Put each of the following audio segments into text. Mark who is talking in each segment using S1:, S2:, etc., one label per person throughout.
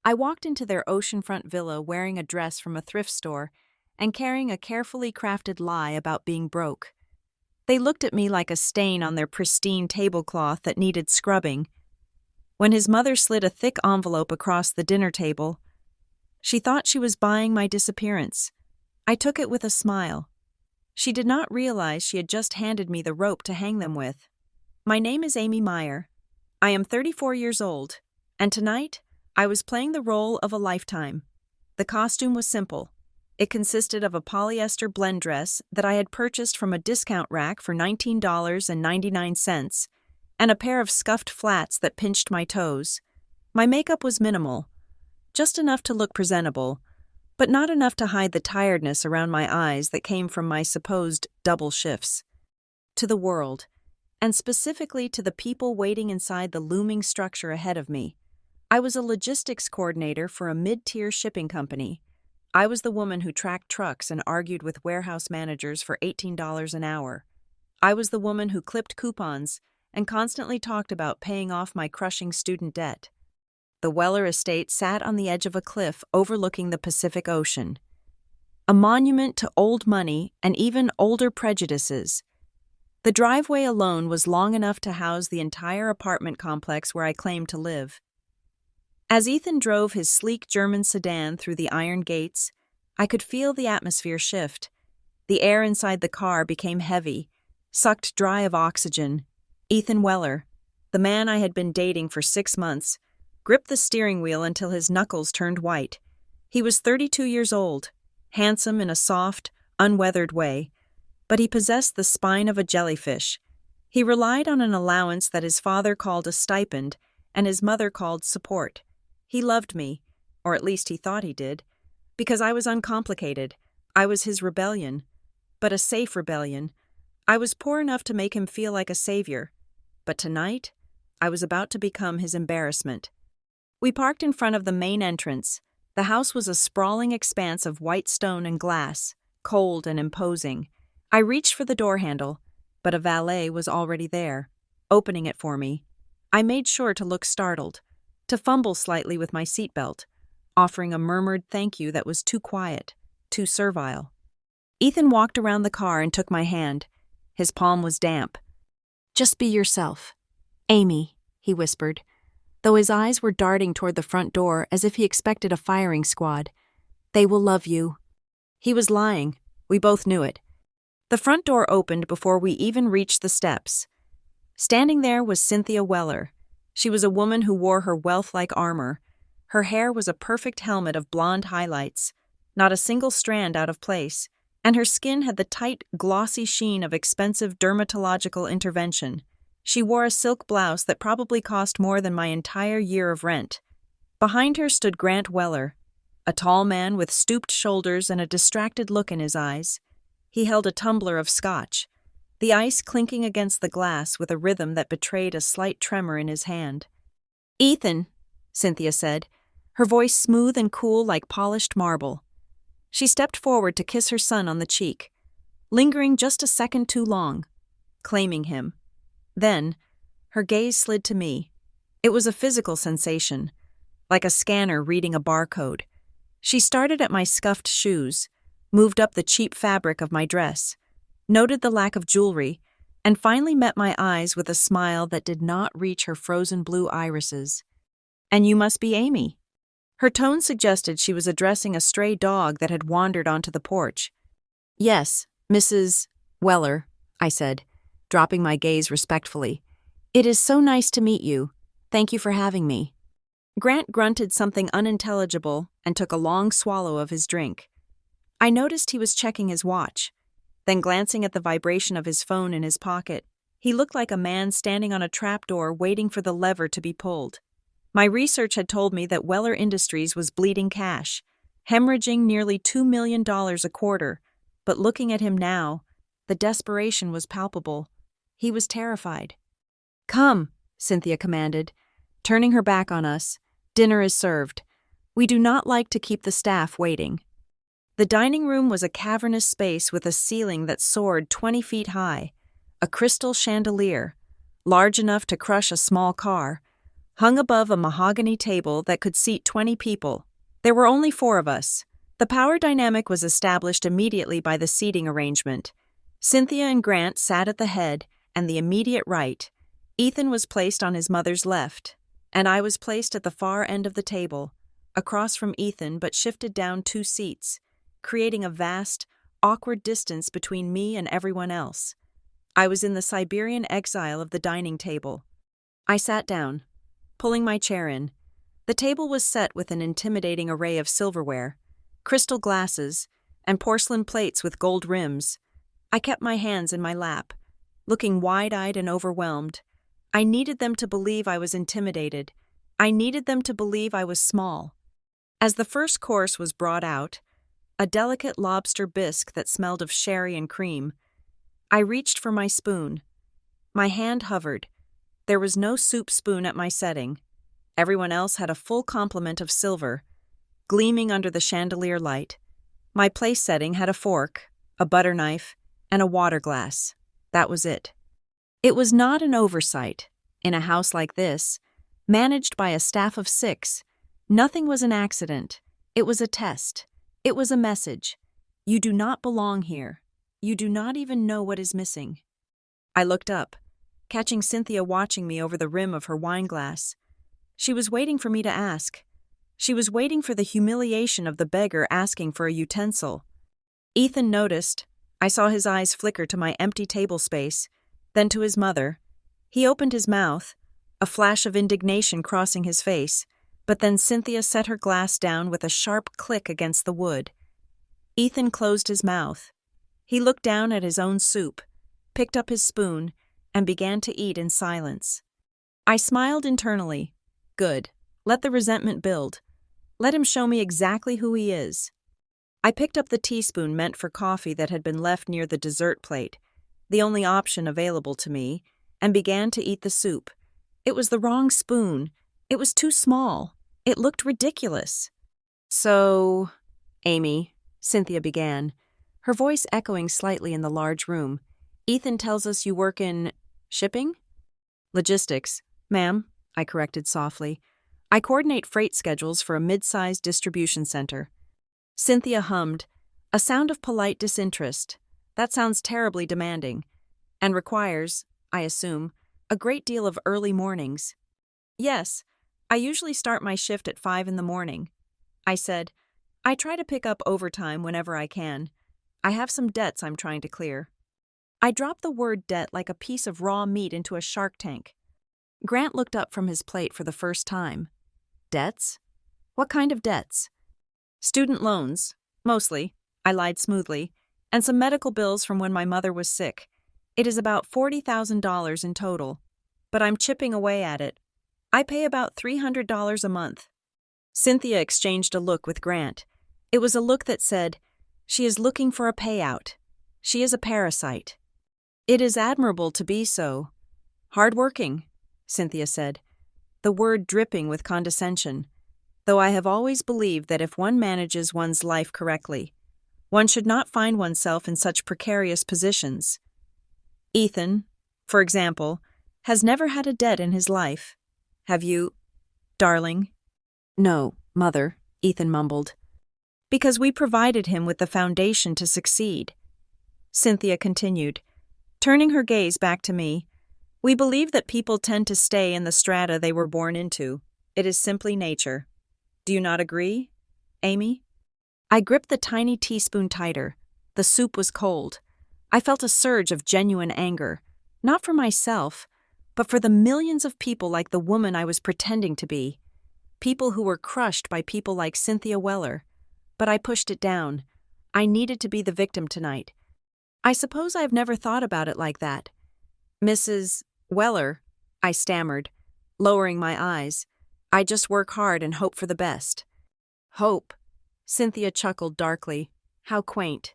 S1: I walked into their oceanfront villa wearing a dress from a thrift store and carrying a carefully crafted lie about being broke. They looked at me like a stain on their pristine tablecloth that needed scrubbing. When his mother slid a thick envelope across the dinner table, she thought she was buying my disappearance. I took it with a smile. She did not realize she had just handed me the rope to hang them with. My name is Amy Meyer. I am 34 years old, and tonight I was playing the role of a lifetime. The costume was simple. It consisted of a polyester blend dress that I had purchased from a discount rack for $19.99 and a pair of scuffed flats that pinched my toes. My makeup was minimal, just enough to look presentable, but not enough to hide the tiredness around my eyes that came from my supposed double shifts. To the world, and specifically to the people waiting inside the looming structure ahead of me, I was a logistics coordinator for a mid-tier shipping company. I was the woman who tracked trucks and argued with warehouse managers for $18 an hour. I was the woman who clipped coupons and constantly talked about paying off my crushing student debt. The Weller estate sat on the edge of a cliff overlooking the Pacific Ocean, a monument to old money and even older prejudices. The driveway alone was long enough to house the entire apartment complex where I claimed to live. As Ethan drove his sleek German sedan through the iron gates, I could feel the atmosphere shift. The air inside the car became heavy, sucked dry of oxygen. Ethan Weller, the man I had been dating for 6 months, gripped the steering wheel until his knuckles turned white. He was 32 years old, handsome in a soft, unweathered way, but he possessed the spine of a jellyfish. He relied on an allowance that his father called a stipend and his mother called support. He loved me, or at least he thought he did, because I was uncomplicated. I was his rebellion, but a safe rebellion. I was poor enough to make him feel like a savior, but tonight, I was about to become his embarrassment. We parked in front of the main entrance. The house was a sprawling expanse of white stone and glass, cold and imposing. I reached for the door handle, but a valet was already there, opening it for me. I made sure to look startled, to fumble slightly with my seatbelt, offering a murmured thank you that was too quiet, too servile. Ethan walked around the car and took my hand. His palm was damp. "Just be yourself. Amy," he whispered, though his eyes were darting toward the front door as if he expected a firing squad. "They will love you." He was lying. We both knew it. The front door opened before we even reached the steps. Standing there was Cynthia Weller. She was a woman who wore her wealth like armor. Her hair was a perfect helmet of blonde highlights, not a single strand out of place, and her skin had the tight, glossy sheen of expensive dermatological intervention. She wore a silk blouse that probably cost more than my entire year of rent. Behind her stood Grant Weller, a tall man with stooped shoulders and a distracted look in his eyes. He held a tumbler of scotch, the ice clinking against the glass with a rhythm that betrayed a slight tremor in his hand. "Ethan," Cynthia said, her voice smooth and cool like polished marble. She stepped forward to kiss her son on the cheek, lingering just a second too long, claiming him. Then, her gaze slid to me. It was a physical sensation, like a scanner reading a barcode. She started at my scuffed shoes, moved up the cheap fabric of my dress, noted the lack of jewelry, and finally met my eyes with a smile that did not reach her frozen blue irises. "And you must be Amy." Her tone suggested she was addressing a stray dog that had wandered onto the porch. "Yes, Mrs. Weller," I said, dropping my gaze respectfully. "It is so nice to meet you. Thank you for having me." Grant grunted something unintelligible and took a long swallow of his drink. I noticed he was checking his watch. Then glancing at the vibration of his phone in his pocket, he looked like a man standing on a trapdoor waiting for the lever to be pulled. My research had told me that Weller Industries was bleeding cash, hemorrhaging nearly $2 million a quarter, but looking at him now, the desperation was palpable. He was terrified. "Come," Cynthia commanded, turning her back on us. "Dinner is served. We do not like to keep the staff waiting." The dining room was a cavernous space with a ceiling that soared 20 feet high, a crystal chandelier, large enough to crush a small car, hung above a mahogany table that could seat 20 people. There were only 4 of us. The power dynamic was established immediately by the seating arrangement. Cynthia and Grant sat at the head and the immediate right. Ethan was placed on his mother's left, and I was placed at the far end of the table, across from Ethan but shifted down 2 seats, creating a vast, awkward distance between me and everyone else. I was in the Siberian exile of the dining table. I sat down, pulling my chair in. The table was set with an intimidating array of silverware, crystal glasses, and porcelain plates with gold rims. I kept my hands in my lap, looking wide-eyed and overwhelmed. I needed them to believe I was intimidated. I needed them to believe I was small. As the first course was brought out, a delicate lobster bisque that smelled of sherry and cream, I reached for my spoon. My hand hovered. There was no soup spoon at my setting. Everyone else had a full complement of silver, gleaming under the chandelier light. My place setting had a fork, a butter knife, and a water glass. That was it. It was not an oversight. In a house like this, managed by a staff of 6, nothing was an accident. It was a test. It was a message. You do not belong here. You do not even know what is missing. I looked up, catching Cynthia watching me over the rim of her wine glass. She was waiting for me to ask. She was waiting for the humiliation of the beggar asking for a utensil. Ethan noticed. I saw his eyes flicker to my empty table space, then to his mother. He opened his mouth, a flash of indignation crossing his face, but then Cynthia set her glass down with a sharp click against the wood. Ethan closed his mouth. He looked down at his own soup, picked up his spoon, and began to eat in silence. I smiled internally. Good. Let the resentment build. Let him show me exactly who he is. I picked up the teaspoon meant for coffee that had been left near the dessert plate, the only option available to me, and began to eat the soup. It was the wrong spoon. It was too small. It looked ridiculous. So, Amy, Cynthia began, her voice echoing slightly in the large room. Ethan tells us you work in shipping? Logistics, ma'am, I corrected softly. I coordinate freight schedules for a mid-sized distribution center. Cynthia hummed, a sound of polite disinterest. That sounds terribly demanding, and requires, I assume, a great deal of early mornings. Yes, I usually start my shift at 5 in the morning. I said, I try to pick up overtime whenever I can. I have some debts I'm trying to clear. I dropped the word debt like a piece of raw meat into a shark tank. Grant looked up from his plate for the first time. Debts? What kind of debts? Student loans, mostly, I lied smoothly, and some medical bills from when my mother was sick. It is about $40,000 in total, but I'm chipping away at it. I pay about $300 a month. Cynthia exchanged a look with Grant. It was a look that said, she is looking for a payout. She is a parasite. It is admirable to be so. Hard-working, Cynthia said, the word dripping with condescension, though I have always believed that if one manages one's life correctly, one should not find oneself in such precarious positions. Ethan, for example, has never had a debt in his life. Have you, darling? No, Mother, Ethan mumbled. Because we provided him with the foundation to succeed. Cynthia continued, turning her gaze back to me. We believe that people tend to stay in the strata they were born into. It is simply nature. Do you not agree, Amy? I gripped the tiny teaspoon tighter. The soup was cold. I felt a surge of genuine anger, not for myself, but for the millions of people like the woman I was pretending to be. People who were crushed by people like Cynthia Weller. But I pushed it down. I needed to be the victim tonight. I suppose I've never thought about it like that. Mrs. Weller, I stammered, lowering my eyes. I just work hard and hope for the best. Hope? Cynthia chuckled darkly. How quaint.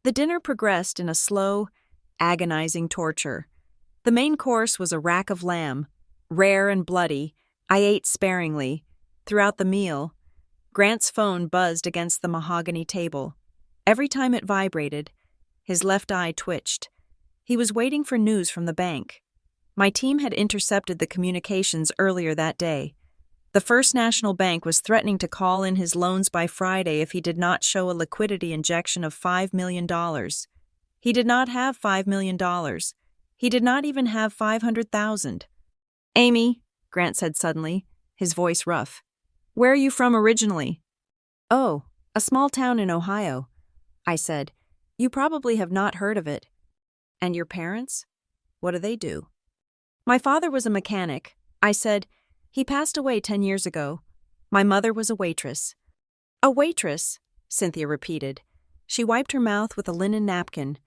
S1: The dinner progressed in a slow, agonizing torture. The main course was a rack of lamb, rare and bloody. I ate sparingly. Throughout the meal, Grant's phone buzzed against the mahogany table. Every time it vibrated, his left eye twitched. He was waiting for news from the bank. My team had intercepted the communications earlier that day. The First National Bank was threatening to call in his loans by Friday if he did not show a liquidity injection of $5 million. He did not have $5 million. He did not even have 500,000. Amy, Grant said suddenly, his voice rough. Where are you from originally? Oh, a small town in Ohio, I said. You probably have not heard of it. And your parents? What do they do? My father was a mechanic, I said. He passed away 10 years ago. My mother was a waitress. A waitress, Cynthia repeated. She wiped her mouth with a linen napkin,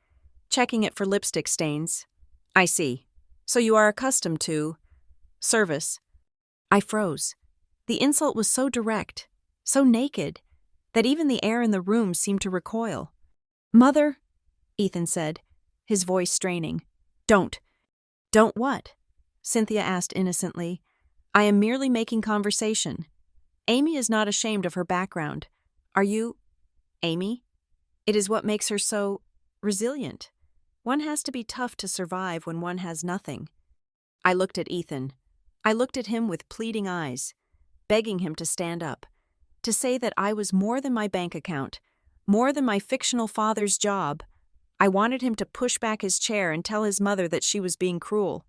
S1: checking it for lipstick stains. I see. So you are accustomed to service. I froze. The insult was so direct, so naked, that even the air in the room seemed to recoil. Mother, Ethan said, his voice straining. Don't what? Cynthia asked innocently. I am merely making conversation. Amy is not ashamed of her background. Are you, Amy? It is what makes her so resilient. One has to be tough to survive when one has nothing. I looked at Ethan. I looked at him with pleading eyes, begging him to stand up, to say that I was more than my bank account, more than my fictional father's job. I wanted him to push back his chair and tell his mother that she was being cruel.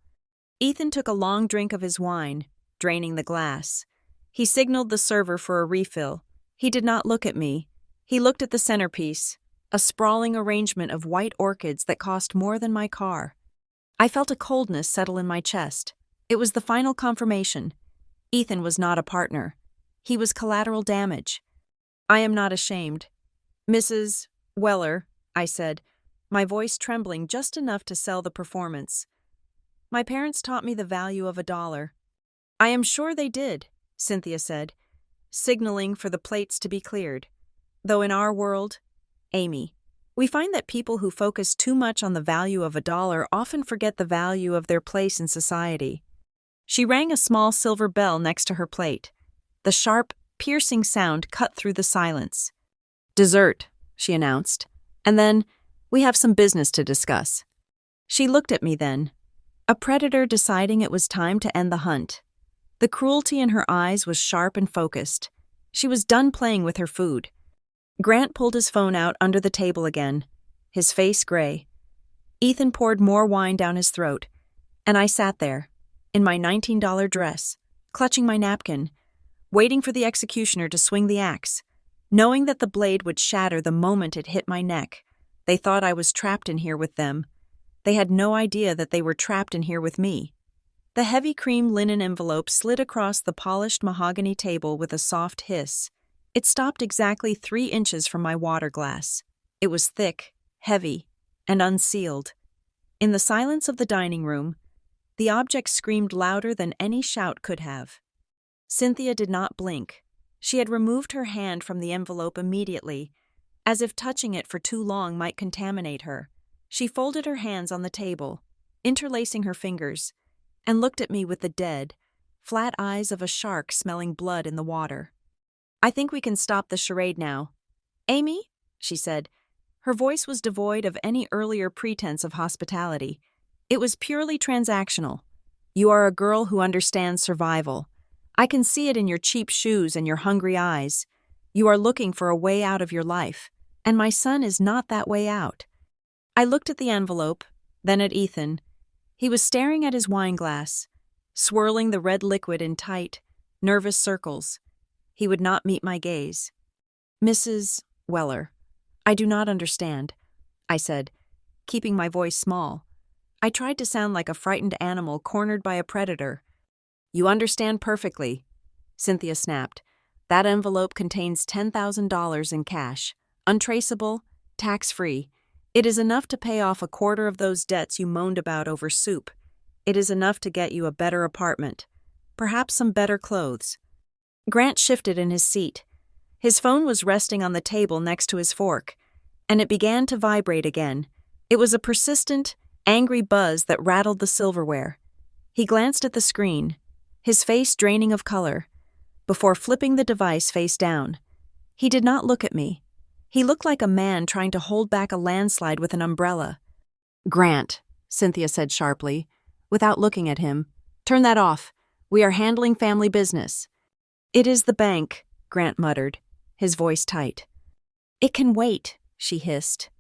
S1: Ethan took a long drink of his wine, draining the glass. He signaled the server for a refill. He did not look at me. He looked at the centerpiece, a sprawling arrangement of white orchids that cost more than my car. I felt a coldness settle in my chest. It was the final confirmation. Ethan was not a partner. He was collateral damage. I am not ashamed. Mrs. Weller, I said, my voice trembling just enough to sell the performance. My parents taught me the value of $1. I am sure they did, Cynthia said, signaling for the plates to be cleared. Though in our world, Amy, we find that people who focus too much on the value of $1 often forget the value of their place in society. She rang a small silver bell next to her plate. The sharp, piercing sound cut through the silence. Dessert, she announced, and then, we have some business to discuss. She looked at me then, a predator deciding it was time to end the hunt. The cruelty in her eyes was sharp and focused. She was done playing with her food. Grant pulled his phone out under the table again, his face gray. Ethan poured more wine down his throat, and I sat there, in my $19 dress, clutching my napkin, waiting for the executioner to swing the axe, knowing that the blade would shatter the moment it hit my neck. They thought I was trapped in here with them. They had no idea that they were trapped in here with me. The heavy cream linen envelope slid across the polished mahogany table with a soft hiss. It stopped exactly 3 inches from my water glass. It was thick, heavy, and unsealed. In the silence of the dining room, the object screamed louder than any shout could have. Cynthia did not blink. She had removed her hand from the envelope immediately, as if touching it for too long might contaminate her. She folded her hands on the table, interlacing her fingers, and looked at me with the dead, flat eyes of a shark smelling blood in the water. I think we can stop the charade now. Amy, she said. Her voice was devoid of any earlier pretense of hospitality. It was purely transactional. You are a girl who understands survival. I can see it in your cheap shoes and your hungry eyes. You are looking for a way out of your life, and my son is not that way out. I looked at the envelope, then at Ethan. He was staring at his wine glass, swirling the red liquid in tight, nervous circles. He would not meet my gaze. Mrs. Weller, I do not understand, I said, keeping my voice small. I tried to sound like a frightened animal cornered by a predator. You understand perfectly, Cynthia snapped. That envelope contains $10,000 in cash, untraceable, tax-free. It is enough to pay off a quarter of those debts you moaned about over soup. It is enough to get you a better apartment, perhaps some better clothes. Grant shifted in his seat. His phone was resting on the table next to his fork, and it began to vibrate again. It was a persistent, angry buzz that rattled the silverware. He glanced at the screen, his face draining of color, before flipping the device face down. He did not look at me. He looked like a man trying to hold back a landslide with an umbrella. Grant, Cynthia said sharply, without looking at him. "Turn that off. We are handling family business." "It is the bank," Grant muttered, his voice tight. "It can wait," she hissed.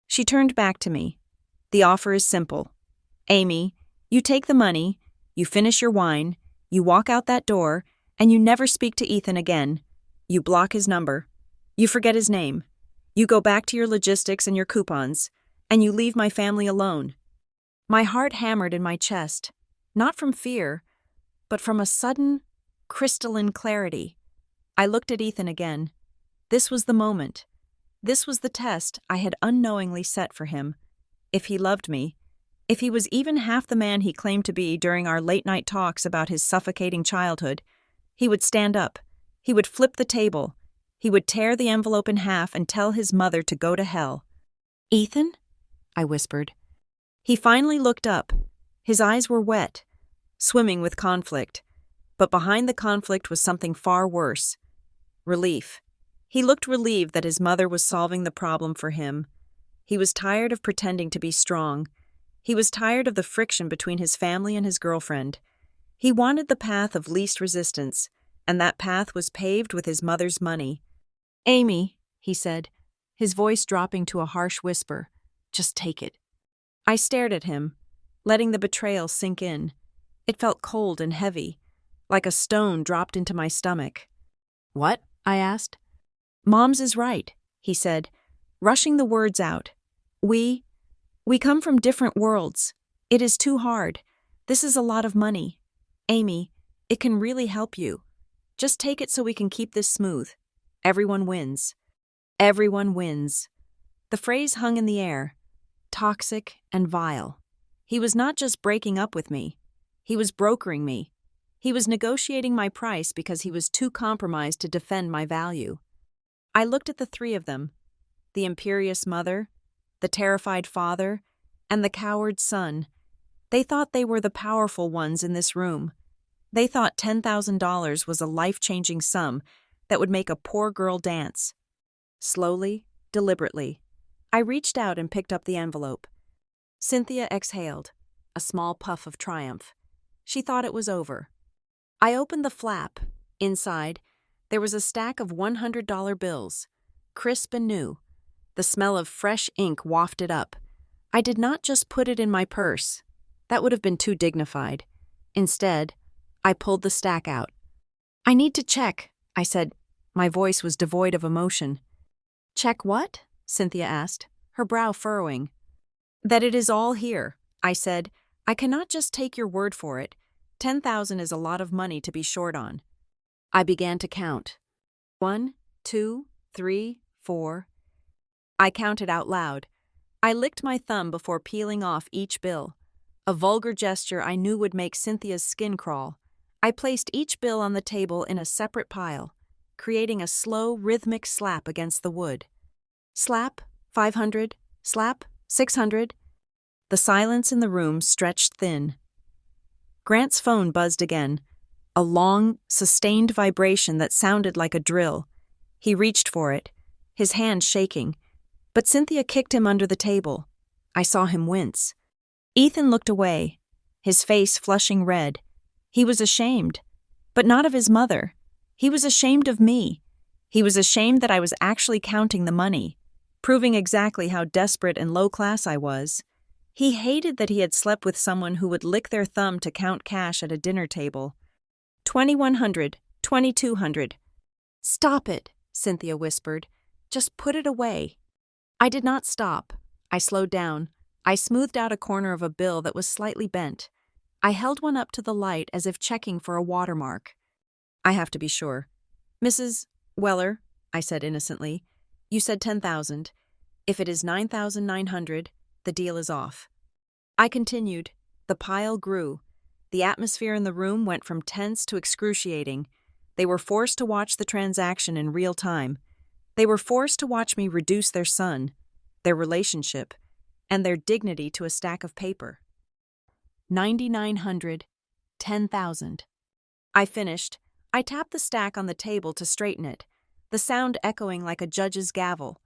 S1: She turned back to me. "The offer is simple. Amy, you take the money, you finish your wine, you walk out that door, and you never speak to Ethan again. You block his number. You forget his name. You go back to your logistics and your coupons, and you leave my family alone." My heart hammered in my chest, not from fear, but from a sudden, crystalline clarity. I looked at Ethan again. This was the moment. This was the test I had unknowingly set for him. If he loved me, if he was even half the man he claimed to be during our late-night talks about his suffocating childhood, he would stand up, he would flip the table, he would tear the envelope in half and tell his mother to go to hell. "Ethan?" I whispered. He finally looked up. His eyes were wet, swimming with conflict. But behind the conflict was something far worse. Relief. He looked relieved that his mother was solving the problem for him. He was tired of pretending to be strong. He was tired of the friction between his family and his girlfriend. He wanted the path of least resistance, and that path was paved with his mother's money. "Amy," he said, his voice dropping to a harsh whisper, "just take it." I stared at him, letting the betrayal sink in. It felt cold and heavy, like a stone dropped into my stomach. "What?" I asked. "Mom's is right," he said, rushing the words out. We come from different worlds. It is too hard. This is a lot of money. Amy, it can really help you. Just take it so we can keep this smooth. Everyone wins. Everyone wins." The phrase hung in the air, toxic and vile. He was not just breaking up with me. He was brokering me. He was negotiating my price because he was too compromised to defend my value. I looked at the three of them, the imperious mother, the terrified father, and the coward son. They thought they were the powerful ones in this room. They thought $10,000 was a life-changing sum that would make a poor girl dance. Slowly, deliberately, I reached out and picked up the envelope. Cynthia exhaled, a small puff of triumph. She thought it was over. I opened the flap. Inside, there was a stack of $100 bills, crisp and new. The smell of fresh ink wafted up. I did not just put it in my purse. That would have been too dignified. Instead, I pulled the stack out. "I need to check," I said. My voice was devoid of emotion. "Check what?" Cynthia asked, her brow furrowing. "That it is all here," I said. "I cannot just take your word for it. 10,000 is a lot of money to be short on." I began to count. 1, 2, 3, 4. I counted out loud. I licked my thumb before peeling off each bill. A vulgar gesture I knew would make Cynthia's skin crawl. I placed each bill on the table in a separate pile, creating a slow, rhythmic slap against the wood. Slap, 500, slap, 600. The silence in the room stretched thin. Grant's phone buzzed again, a long, sustained vibration that sounded like a drill. He reached for it, his hand shaking, but Cynthia kicked him under the table. I saw him wince. Ethan looked away, his face flushing red. He was ashamed, but not of his mother. He was ashamed of me. He was ashamed that I was actually counting the money, proving exactly how desperate and low-class I was. He hated that he had slept with someone who would lick their thumb to count cash at a dinner table. 2,100, 2,200. "Stop it," Cynthia whispered. "Just put it away." I did not stop. I slowed down. I smoothed out a corner of a bill that was slightly bent. I held one up to the light as if checking for a watermark. "I have to be sure. Mrs. Weller," I said innocently, "you said 10,000. If it is 9,900, the deal is off." I continued. The pile grew. The atmosphere in the room went from tense to excruciating. They were forced to watch the transaction in real time. They were forced to watch me reduce their son, their relationship, and their dignity to a stack of paper. 9,900, 10,000. I finished. I tapped the stack on the table to straighten it, the sound echoing like a judge's gavel.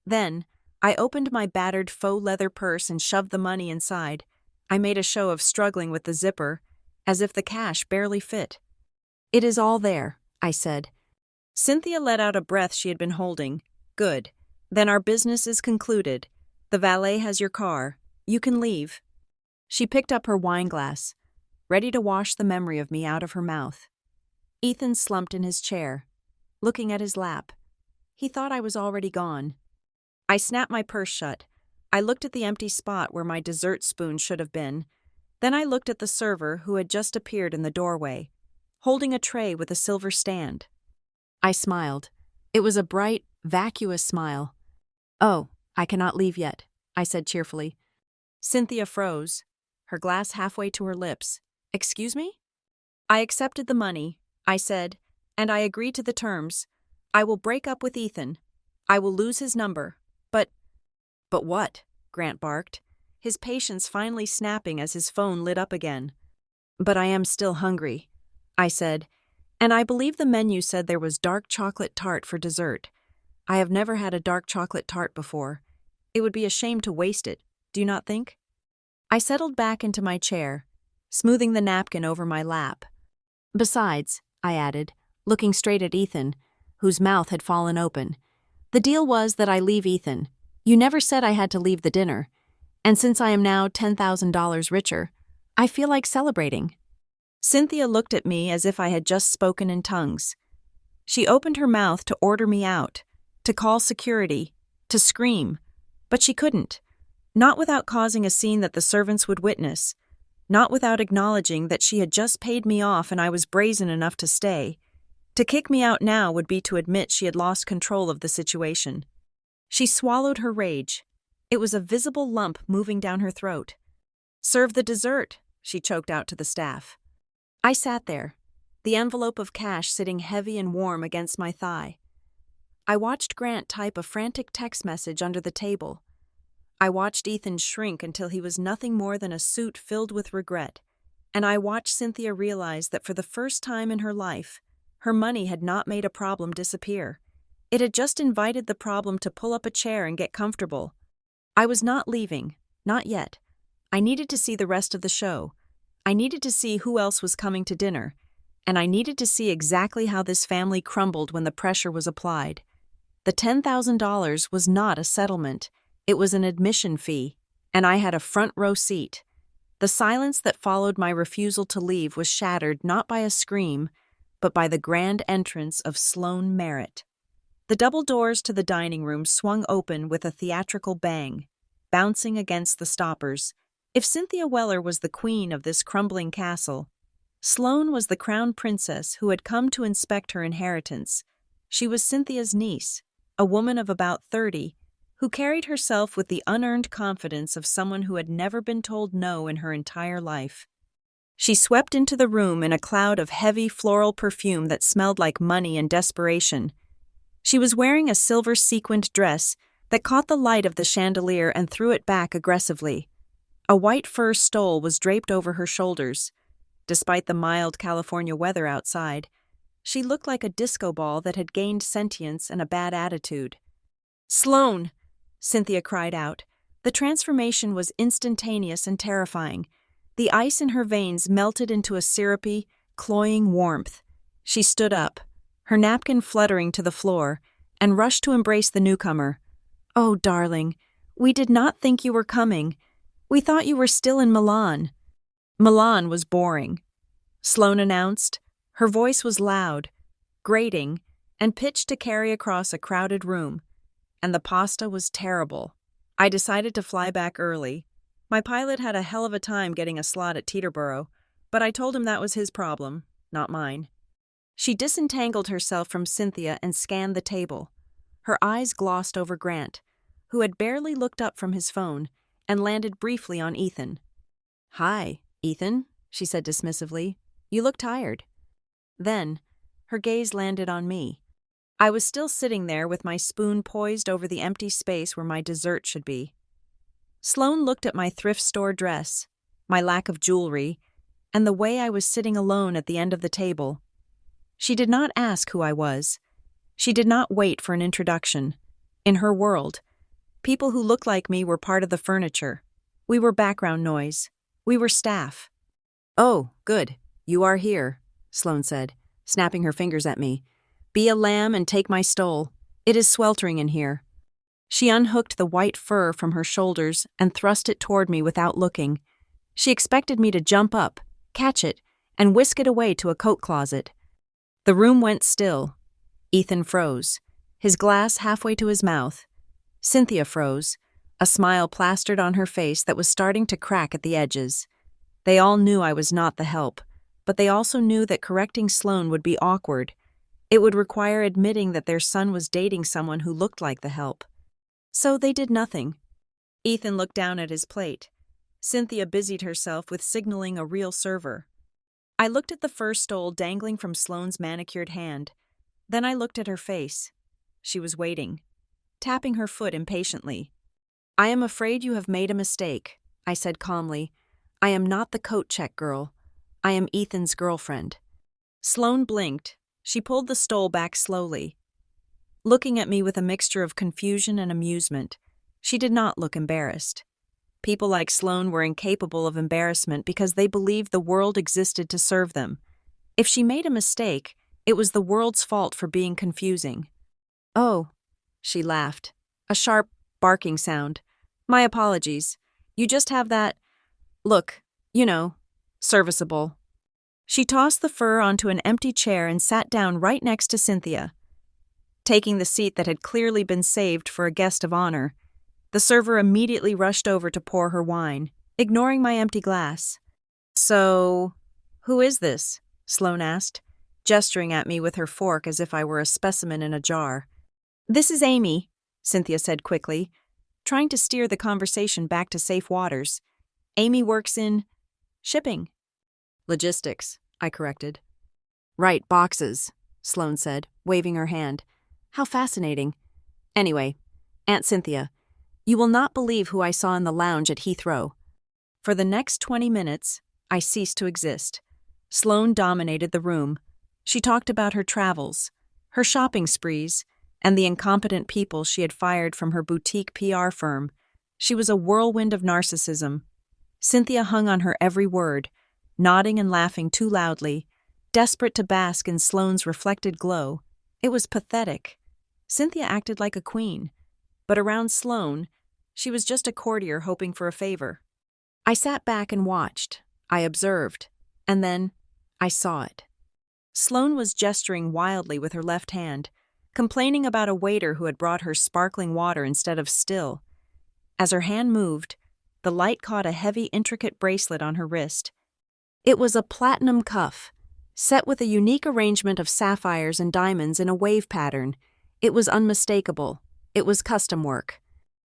S1: Then, I opened my battered faux leather purse and shoved the money inside. I made a show of struggling with the zipper, as if the cash barely fit. "It is all there," I said. Cynthia let out a breath she had been holding. "Good. Then our business is concluded. The valet has your car. You can leave." She picked up her wineglass, ready to wash the memory of me out of her mouth. Ethan slumped in his chair, looking at his lap. He thought I was already gone. I snapped my purse shut. I looked at the empty spot where my dessert spoon should have been. Then I looked at the server who had just appeared in the doorway, holding a tray with a silver stand. I smiled. It was a bright, vacuous smile. "Oh, I cannot leave yet," I said cheerfully. Cynthia froze, her glass halfway to her lips. "Excuse me?" "I accepted the money," I said, "and I agreed to the terms. I will break up with Ethan. I will lose his number. But what?" Grant barked, his patience finally snapping as his phone lit up again. "But I am still hungry," I said, "and I believe the menu said there was dark chocolate tart for dessert. I have never had a dark chocolate tart before. It would be a shame to waste it, do you not think?" I settled back into my chair, smoothing the napkin over my lap. "Besides," I added, looking straight at Ethan, whose mouth had fallen open, "the deal was that I leave Ethan. You never said I had to leave the dinner, and since I am now $10,000 richer, I feel like celebrating." Cynthia looked at me as if I had just spoken in tongues. She opened her mouth to order me out, to call security, to scream, but she couldn't. Not without causing a scene that the servants would witness, not without acknowledging that she had just paid me off and I was brazen enough to stay. To kick me out now would be to admit she had lost control of the situation. She swallowed her rage. It was a visible lump moving down her throat. "Serve the dessert," she choked out to the staff. I sat there, the envelope of cash sitting heavy and warm against my thigh. I watched Grant type a frantic text message under the table. I watched Ethan shrink until he was nothing more than a suit filled with regret, and I watched Cynthia realize that for the first time in her life, her money had not made a problem disappear. It had just invited the problem to pull up a chair and get comfortable. I was not leaving, not yet. I needed to see the rest of the show. I needed to see who else was coming to dinner, and I needed to see exactly how this family crumbled when the pressure was applied. The $10,000 was not a settlement. It was an admission fee, and I had a front row seat. The silence that followed my refusal to leave was shattered not by a scream, but by the grand entrance of Sloane Merritt. The double doors to the dining room swung open with a theatrical bang, bouncing against the stoppers. If Cynthia Weller was the queen of this crumbling castle, Sloane was the crown princess who had come to inspect her inheritance. She was Cynthia's niece, a woman of about 30, who carried herself with the unearned confidence of someone who had never been told no in her entire life. She swept into the room in a cloud of heavy floral perfume that smelled like money and desperation. She was wearing a silver sequined dress that caught the light of the chandelier and threw it back aggressively. A white fur stole was draped over her shoulders. Despite the mild California weather outside, she looked like a disco ball that had gained sentience and a bad attitude. "Sloane!" Cynthia cried out. The transformation was instantaneous and terrifying. The ice in her veins melted into a syrupy, cloying warmth. She stood up, her napkin fluttering to the floor, and rushed to embrace the newcomer. "Oh, darling, we did not think you were coming. We thought you were still in Milan." "Milan was boring," Sloane announced. Her voice was loud, grating, and pitched to carry across a crowded room. And the pasta was terrible. I decided to fly back early. My pilot had a hell of a time getting a slot at Teterboro, but I told him that was his problem, not mine. She disentangled herself from Cynthia and scanned the table. Her eyes glossed over Grant, who had barely looked up from his phone, and landed briefly on Ethan. "Hi, Ethan," she said dismissively. "You look tired." Then, her gaze landed on me. I was still sitting there with my spoon poised over the empty space where my dessert should be. Sloane looked at my thrift store dress, my lack of jewelry, and the way I was sitting alone at the end of the table. She did not ask who I was. She did not wait for an introduction. In her world, people who looked like me were part of the furniture. We were background noise. We were staff. "Oh, good. You are here," Sloane said, snapping her fingers at me. "Be a lamb and take my stole. It is sweltering in here." She unhooked the white fur from her shoulders and thrust it toward me without looking. She expected me to jump up, catch it, and whisk it away to a coat closet. The room went still. Ethan froze, his glass halfway to his mouth. Cynthia froze, a smile plastered on her face that was starting to crack at the edges. They all knew I was not the help, but they also knew that correcting Sloane would be awkward. It would require admitting that their son was dating someone who looked like the help. So they did nothing. Ethan looked down at his plate. Cynthia busied herself with signaling a real server. I looked at the fur stole dangling from Sloane's manicured hand. Then I looked at her face. She was waiting, tapping her foot impatiently. "I am afraid you have made a mistake," I said calmly. "I am not the coat check girl. I am Ethan's girlfriend." Sloane blinked. She pulled the stole back slowly, looking at me with a mixture of confusion and amusement. She did not look embarrassed. People like Sloane were incapable of embarrassment because they believed the world existed to serve them. If she made a mistake, it was the world's fault for being confusing. "Oh," she laughed, a sharp, barking sound. "My apologies. You just have that look, serviceable." She tossed the fur onto an empty chair and sat down right next to Cynthia, taking the seat that had clearly been saved for a guest of honor. The server immediately rushed over to pour her wine, ignoring my empty glass. "So, who is this?" Sloane asked, gesturing at me with her fork as if I were a specimen in a jar. "This is Amy," Cynthia said quickly, trying to steer the conversation back to safe waters. "Amy works in shipping." "Logistics," I corrected. "Right, boxes," Sloane said, waving her hand. "How fascinating. Anyway, Aunt Cynthia, you will not believe who I saw in the lounge at Heathrow." For the next 20 minutes, I ceased to exist. Sloane dominated the room. She talked about her travels, her shopping sprees, and the incompetent people she had fired from her boutique PR firm. She was a whirlwind of narcissism. Cynthia hung on her every word, nodding and laughing too loudly, desperate to bask in Sloane's reflected glow. It was pathetic. Cynthia acted like a queen, but around Sloane, she was just a courtier hoping for a favor. I sat back and watched. I observed, and then I saw it. Sloane was gesturing wildly with her left hand, complaining about a waiter who had brought her sparkling water instead of still. As her hand moved, the light caught a heavy, intricate bracelet on her wrist. It was a platinum cuff, set with a unique arrangement of sapphires and diamonds in a wave pattern. It was unmistakable. It was custom work.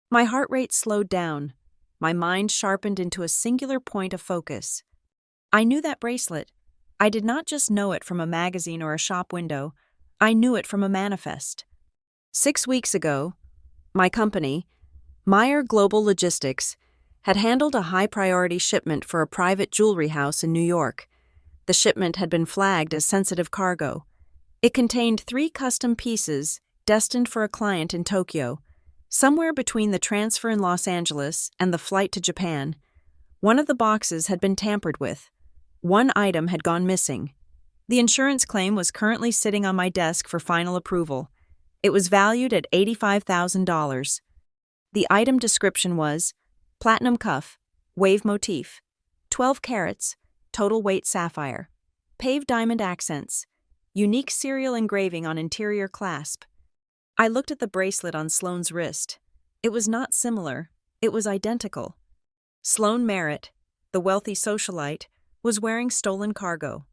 S1: My heart rate slowed down. My mind sharpened into a singular point of focus. I knew that bracelet. I did not just know it from a magazine or a shop window. I knew it from a manifest. 6 weeks ago, my company, Meyer Global Logistics, had handled a high-priority shipment for a private jewelry house in New York. The shipment had been flagged as sensitive cargo. It contained 3 custom pieces destined for a client in Tokyo, somewhere between the transfer in Los Angeles and the flight to Japan. One of the boxes had been tampered with. One item had gone missing. The insurance claim was currently sitting on my desk for final approval. It was valued at $85,000. The item description was platinum cuff, wave motif, 12 carats, total weight sapphire, paved diamond accents, unique serial engraving on interior clasp. I looked at the bracelet on Sloane's wrist. It was not similar. It was identical. Sloane Merritt, the wealthy socialite, was wearing stolen cargo.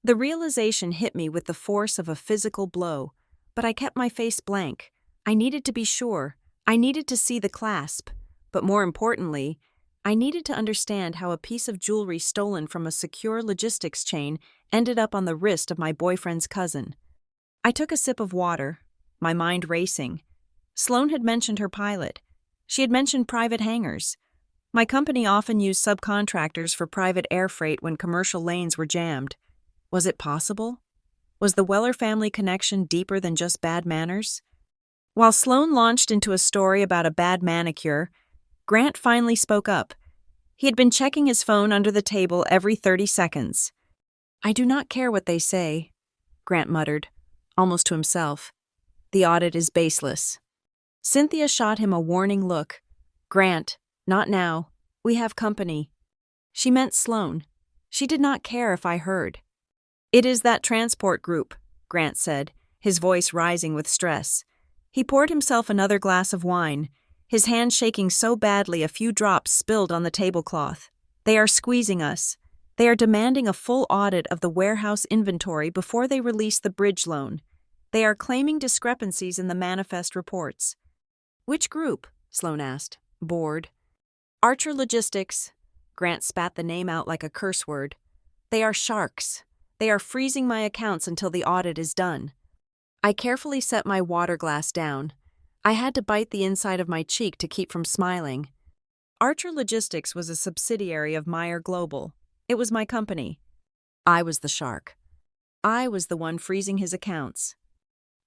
S1: The realization hit me with the force of a physical blow, but I kept my face blank. I needed to be sure. I needed to see the clasp. But more importantly, I needed to understand how a piece of jewelry stolen from a secure logistics chain ended up on the wrist of my boyfriend's cousin. I took a sip of water, my mind racing. Sloane had mentioned her pilot. She had mentioned private hangars. My company often used subcontractors for private air freight when commercial lanes were jammed. Was it possible? Was the Weller family connection deeper than just bad manners? While Sloane launched into a story about a bad manicure, Grant finally spoke up. He had been checking his phone under the table every 30 seconds. "I do not care what they say," Grant muttered, almost to himself. "The audit is baseless." Cynthia shot him a warning look. "Grant, not now. We have company." She meant Sloane. She did not care if I heard. "It is that transport group," Grant said, his voice rising with stress. He poured himself another glass of wine, his hand shaking so badly a few drops spilled on the tablecloth. "They are squeezing us. They are demanding a full audit of the warehouse inventory before they release the bridge loan. They are claiming discrepancies in the manifest reports." "Which group?" Sloane asked, bored. "Archer Logistics." Grant spat the name out like a curse word. "They are sharks. They are freezing my accounts until the audit is done." I carefully set my water glass down. I had to bite the inside of my cheek to keep from smiling. Archer Logistics was a subsidiary of Meyer Global. It was my company. I was the shark. I was the one freezing his accounts.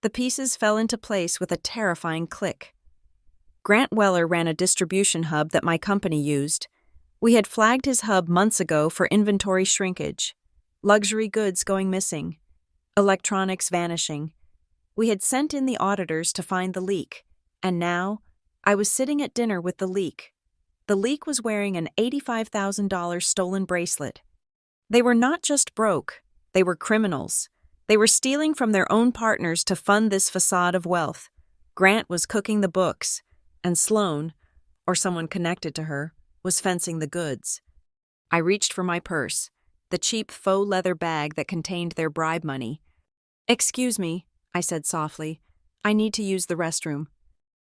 S1: The pieces fell into place with a terrifying click. Grant Weller ran a distribution hub that my company used. We had flagged his hub months ago for inventory shrinkage, luxury goods going missing, electronics vanishing. We had sent in the auditors to find the leak, and now I was sitting at dinner with the leak. The leak was wearing an $85,000 stolen bracelet. They were not just broke, they were criminals. They were stealing from their own partners to fund this facade of wealth. Grant was cooking the books, and Sloane, or someone connected to her, was fencing the goods. I reached for my purse, the cheap faux leather bag that contained their bribe money. "Excuse me," I said softly. "I need to use the restroom."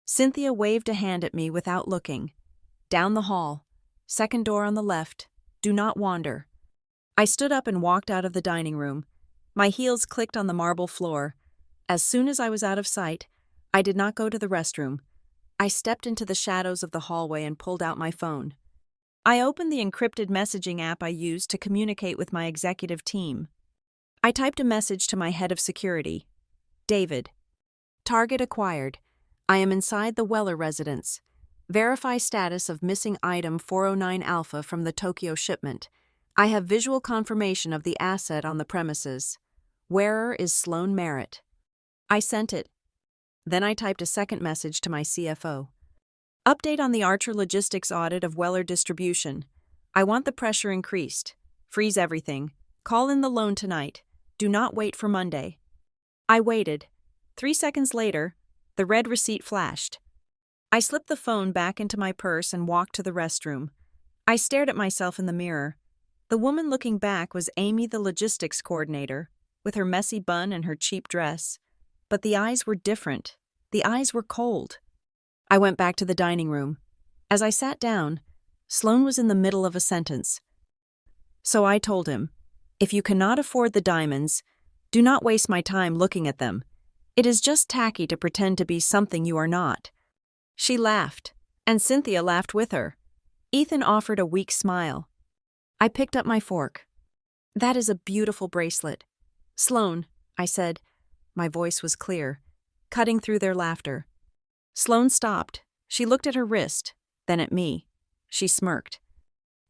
S1: Cynthia waved a hand at me without looking. "Down the hall. Second door on the left. Do not wander." I stood up and walked out of the dining room. My heels clicked on the marble floor. As soon as I was out of sight, I did not go to the restroom. I stepped into the shadows of the hallway and pulled out my phone. I opened the encrypted messaging app I used to communicate with my executive team. I typed a message to my head of security. "David. Target acquired. I am inside the Weller residence. Verify status of missing item 409 Alpha from the Tokyo shipment. I have visual confirmation of the asset on the premises. Wearer is Sloane Merritt." I sent it. Then I typed a second message to my CFO. "Update on the Archer Logistics audit of Weller Distribution. I want the pressure increased. Freeze everything. Call in the loan tonight. Do not wait for Monday." I waited. 3 seconds later, the red receipt flashed. I slipped the phone back into my purse and walked to the restroom. I stared at myself in the mirror. The woman looking back was Amy, the logistics coordinator, with her messy bun and her cheap dress. But the eyes were different. The eyes were cold. I went back to the dining room. As I sat down, Sloane was in the middle of a sentence. So I told him, "If you cannot afford the diamonds, do not waste my time looking at them. It is just tacky to pretend to be something you are not." She laughed, and Cynthia laughed with her. Ethan offered a weak smile. I picked up my fork. "That is a beautiful bracelet." "Sloane," I said. My voice was clear, cutting through their laughter. Sloane stopped. She looked at her wrist, then at me. She smirked.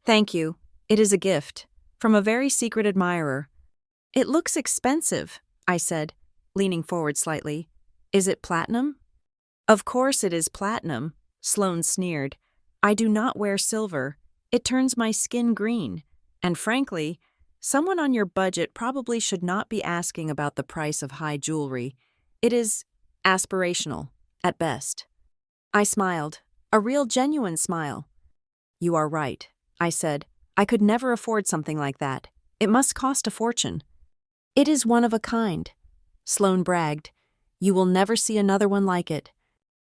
S1: "Thank you. It is a gift, from a very secret admirer." "It looks expensive," I said, leaning forward slightly. "Is it platinum?" "Of course it is platinum," Sloane sneered. "I do not wear silver. It turns my skin green. And frankly, someone on your budget probably should not be asking about the price of high jewelry. It is aspirational, at best." I smiled, a real genuine smile. "You are right," I said. "I could never afford something like that. It must cost a fortune." "It is one of a kind," Sloane bragged. "You will never see another one like it."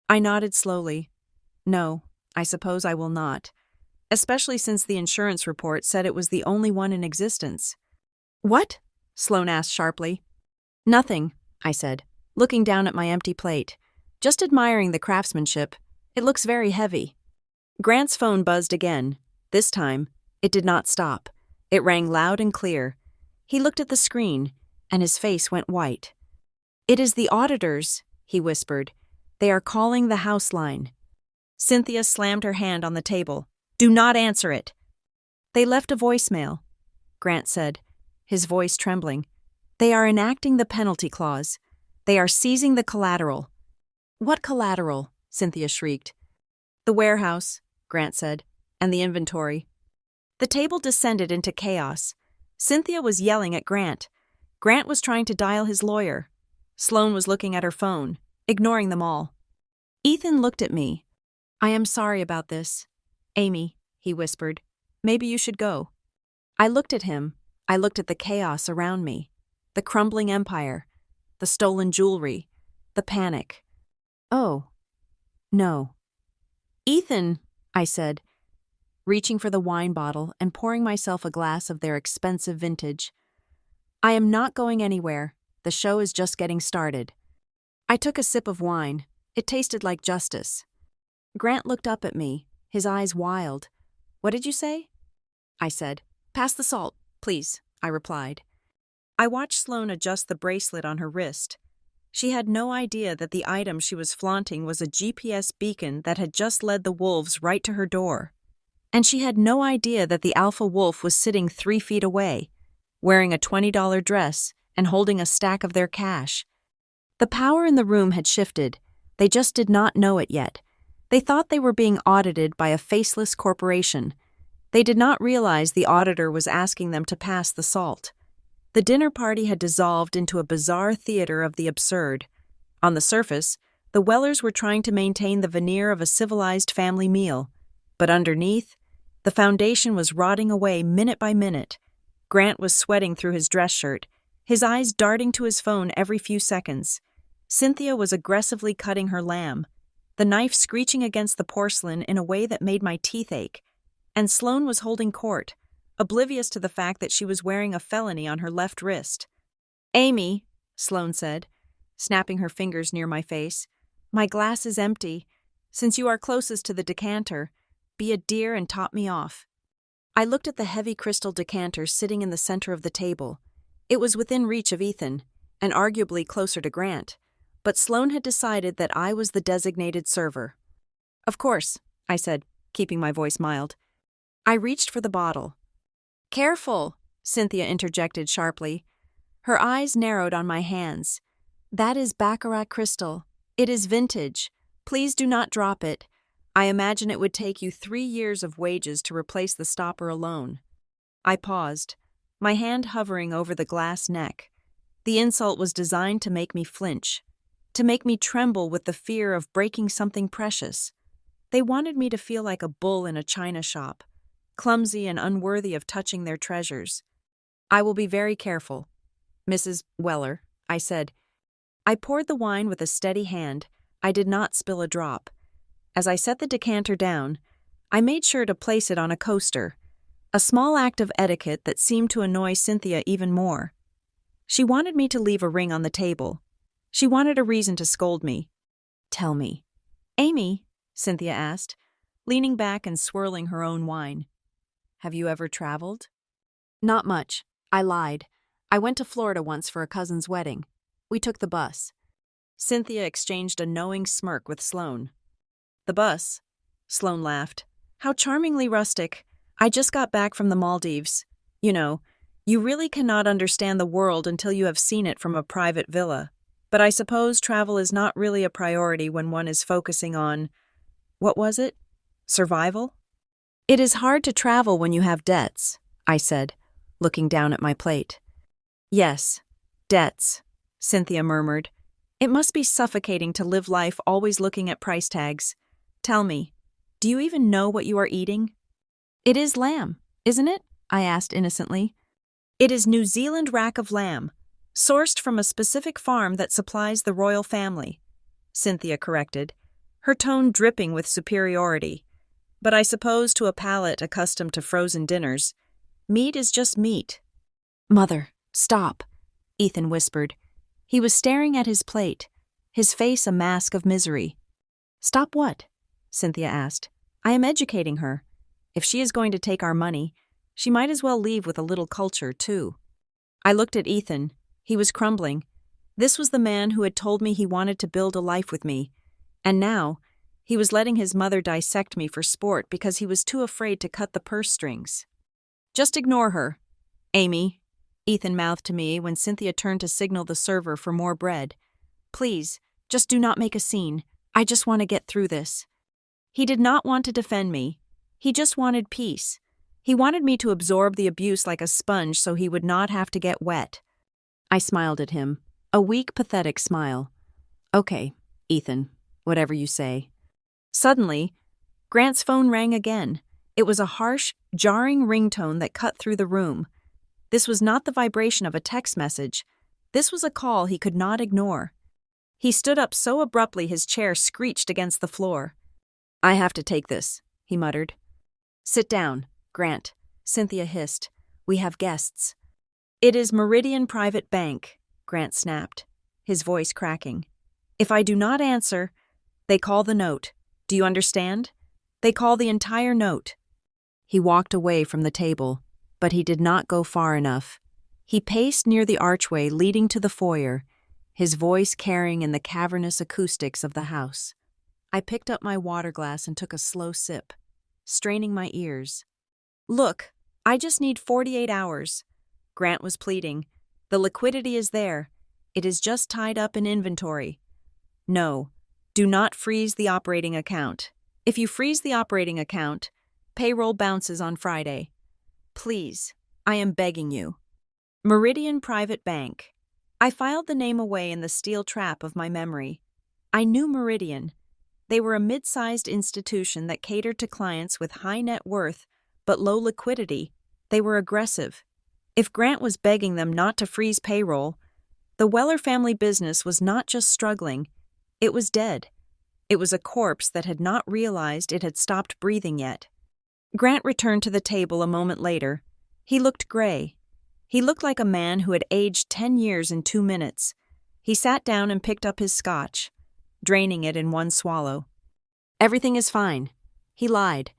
S1: I nodded slowly. "No, I suppose I will not. Especially since the insurance report said it was the only one in existence." "What?" Sloane asked sharply. "Nothing," I said, looking down at my empty plate. "Just admiring the craftsmanship. It looks very heavy." Grant's phone buzzed again. This time, it did not stop. It rang loud and clear. He looked at the screen, and his face went white. "It is the auditors," he whispered. "They are calling the house line." Cynthia slammed her hand on the table. "Do not answer it. They left a voicemail, Grant said, his voice trembling. They are enacting the penalty clause. They are seizing the collateral. What collateral? Cynthia shrieked. The warehouse, Grant said, and the inventory. The table descended into chaos. Cynthia was yelling at Grant. Grant was trying to dial his lawyer. Sloane was looking at her phone, ignoring them all. Ethan looked at me. I am sorry about this. Amy, he whispered, maybe you should go. I looked at him. I looked at the chaos around me. The crumbling empire. The stolen jewelry. The panic. Oh. No. Ethan, I said, reaching for the wine bottle and pouring myself a glass of their expensive vintage. I am not going anywhere. The show is just getting started. I took a sip of wine. It tasted like justice. Grant looked up at me, his eyes wild. What did you say? I said. Pass the salt, please, I replied. I watched Sloane adjust the bracelet on her wrist. She had no idea that the item she was flaunting was a GPS beacon that had just led the wolves right to her door. And she had no idea that the alpha wolf was sitting 3 feet away, wearing a $20 dress and holding a stack of their cash. The power in the room had shifted. They just did not know it yet. They thought they were being audited by a faceless corporation. They did not realize the auditor was asking them to pass the salt. The dinner party had dissolved into a bizarre theater of the absurd. On the surface, the Wellers were trying to maintain the veneer of a civilized family meal, but underneath, the foundation was rotting away minute by minute. Grant was sweating through his dress shirt, his eyes darting to his phone every few seconds. Cynthia was aggressively cutting her lamb, the knife screeching against the porcelain in a way that made my teeth ache. And Sloane was holding court, oblivious to the fact that she was wearing a felony on her left wrist. Amy, Sloane said, snapping her fingers near my face, my glass is empty. Since you are closest to the decanter, be a dear and top me off. I looked at the heavy crystal decanter sitting in the center of the table. It was within reach of Ethan, and arguably closer to Grant, but Sloane had decided that I was the designated server. Of course, I said, keeping my voice mild. I reached for the bottle. Careful, Cynthia interjected sharply. Her eyes narrowed on my hands. That is Baccarat crystal. It is vintage. Please do not drop it. I imagine it would take you 3 years of wages to replace the stopper alone. I paused, my hand hovering over the glass neck. The insult was designed to make me flinch, to make me tremble with the fear of breaking something precious. They wanted me to feel like a bull in a china shop, clumsy and unworthy of touching their treasures. I will be very careful, Mrs. Weller, I said. I poured the wine with a steady hand. I did not spill a drop. As I set the decanter down, I made sure to place it on a coaster, a small act of etiquette that seemed to annoy Cynthia even more. She wanted me to leave a ring on the table. She wanted a reason to scold me. Tell me. Amy, Cynthia asked, leaning back and swirling her own wine. Have you ever traveled? Not much. I lied. I went to Florida once for a cousin's wedding. We took the bus. Cynthia exchanged a knowing smirk with Sloane. The bus? Sloane laughed. How charmingly rustic. I just got back from the Maldives. You know, you really cannot understand the world until you have seen it from a private villa. But I suppose travel is not really a priority when one is focusing on, what was it? Survival? It is hard to travel when you have debts, I said, looking down at my plate. Yes, debts, Cynthia murmured. It must be suffocating to live life always looking at price tags. Tell me, do you even know what you are eating? It is lamb, isn't it? I asked innocently. It is New Zealand rack of lamb, sourced from a specific farm that supplies the royal family, Cynthia corrected, her tone dripping with superiority. But I suppose to a palate accustomed to frozen dinners, meat is just meat. Mother, stop, Ethan whispered. He was staring at his plate, his face a mask of misery. Stop what? Cynthia asked. I am educating her. If she is going to take our money, she might as well leave with a little culture, too. I looked at Ethan. He was crumbling. This was the man who had told me he wanted to build a life with me. And now, he was letting his mother dissect me for sport because he was too afraid to cut the purse strings. Just ignore her. Amy, Ethan mouthed to me when Cynthia turned to signal the server for more bread. Please, just do not make a scene. I just want to get through this. He did not want to defend me. He just wanted peace. He wanted me to absorb the abuse like a sponge so he would not have to get wet. I smiled at him, a weak, pathetic smile. Okay, Ethan, whatever you say. Suddenly, Grant's phone rang again. It was a harsh, jarring ringtone that cut through the room. This was not the vibration of a text message. This was a call he could not ignore. He stood up so abruptly his chair screeched against the floor. I have to take this, he muttered. Sit down, Grant, Cynthia hissed. We have guests. It is Meridian Private Bank, Grant snapped, his voice cracking. If I do not answer, they call the note. Do you understand? They call the entire note. He walked away from the table, but he did not go far enough. He paced near the archway leading to the foyer, his voice carrying in the cavernous acoustics of the house. I picked up my water glass and took a slow sip, straining my ears. Look, I just need 48 hours. Grant was pleading. The liquidity is there. It is just tied up in inventory. No, do not freeze the operating account. If you freeze the operating account, payroll bounces on Friday. Please, I am begging you. Meridian Private Bank. I filed the name away in the steel trap of my memory. I knew Meridian. They were a mid-sized institution that catered to clients with high net worth but low liquidity. They were aggressive. If Grant was begging them not to freeze payroll, the Weller family business was not just struggling, it was dead. It was a corpse that had not realized it had stopped breathing yet. Grant returned to the table a moment later. He looked gray. He looked like a man who had aged 10 years in 2 minutes. He sat down and picked up his scotch, draining it in one swallow. Everything is fine. He lied.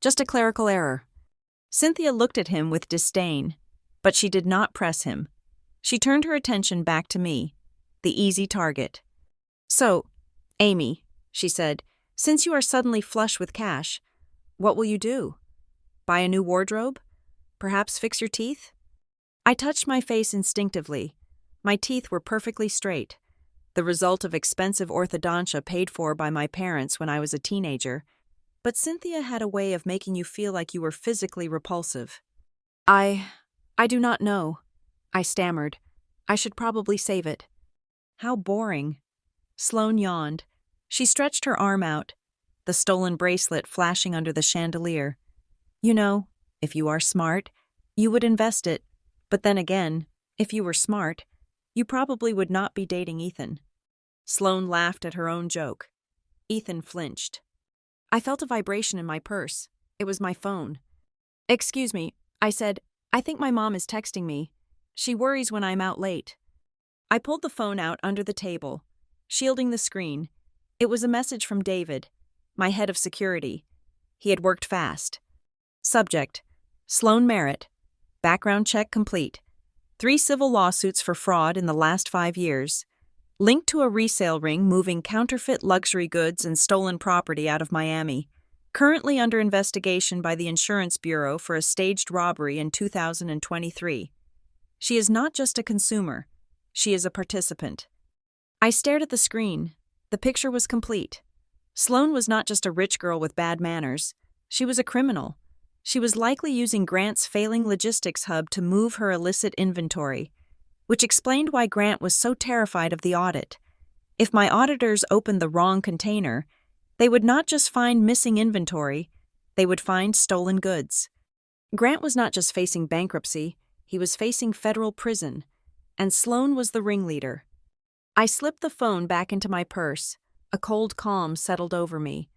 S1: Just a clerical error. Cynthia looked at him with disdain, but she did not press him. She turned her attention back to me, the easy target. So, Amy, she said, since you are suddenly flush with cash, what will you do? Buy a new wardrobe? Perhaps fix your teeth? I touched my face instinctively. My teeth were perfectly straight, the result of expensive orthodontia paid for by my parents when I was a teenager. But Cynthia had a way of making you feel like you were physically repulsive. I do not know, I stammered. I should probably save it. How boring. Sloane yawned. She stretched her arm out, the stolen bracelet flashing under the chandelier. You know, if you are smart, you would invest it. But then again, if you were smart, you probably would not be dating Ethan. Sloane laughed at her own joke. Ethan flinched. I felt a vibration in my purse. It was my phone. Excuse me, I said. I think my mom is texting me. She worries when I'm out late. I pulled the phone out under the table, shielding the screen. It was a message from David, my head of security. He had worked fast. Subject: Sloane Merritt. Background check complete. 3 civil lawsuits for fraud in the last 5 years. Linked to a resale ring moving counterfeit luxury goods and stolen property out of Miami. Currently under investigation by the Insurance Bureau for a staged robbery in 2023. She is not just a consumer. She is a participant. I stared at the screen. The picture was complete. Sloane was not just a rich girl with bad manners. She was a criminal. She was likely using Grant's failing logistics hub to move her illicit inventory, which explained why Grant was so terrified of the audit. If my auditors opened the wrong container, they would not just find missing inventory, they would find stolen goods. Grant was not just facing bankruptcy, he was facing federal prison, and Sloane was the ringleader. I slipped the phone back into my purse. A cold calm settled over me.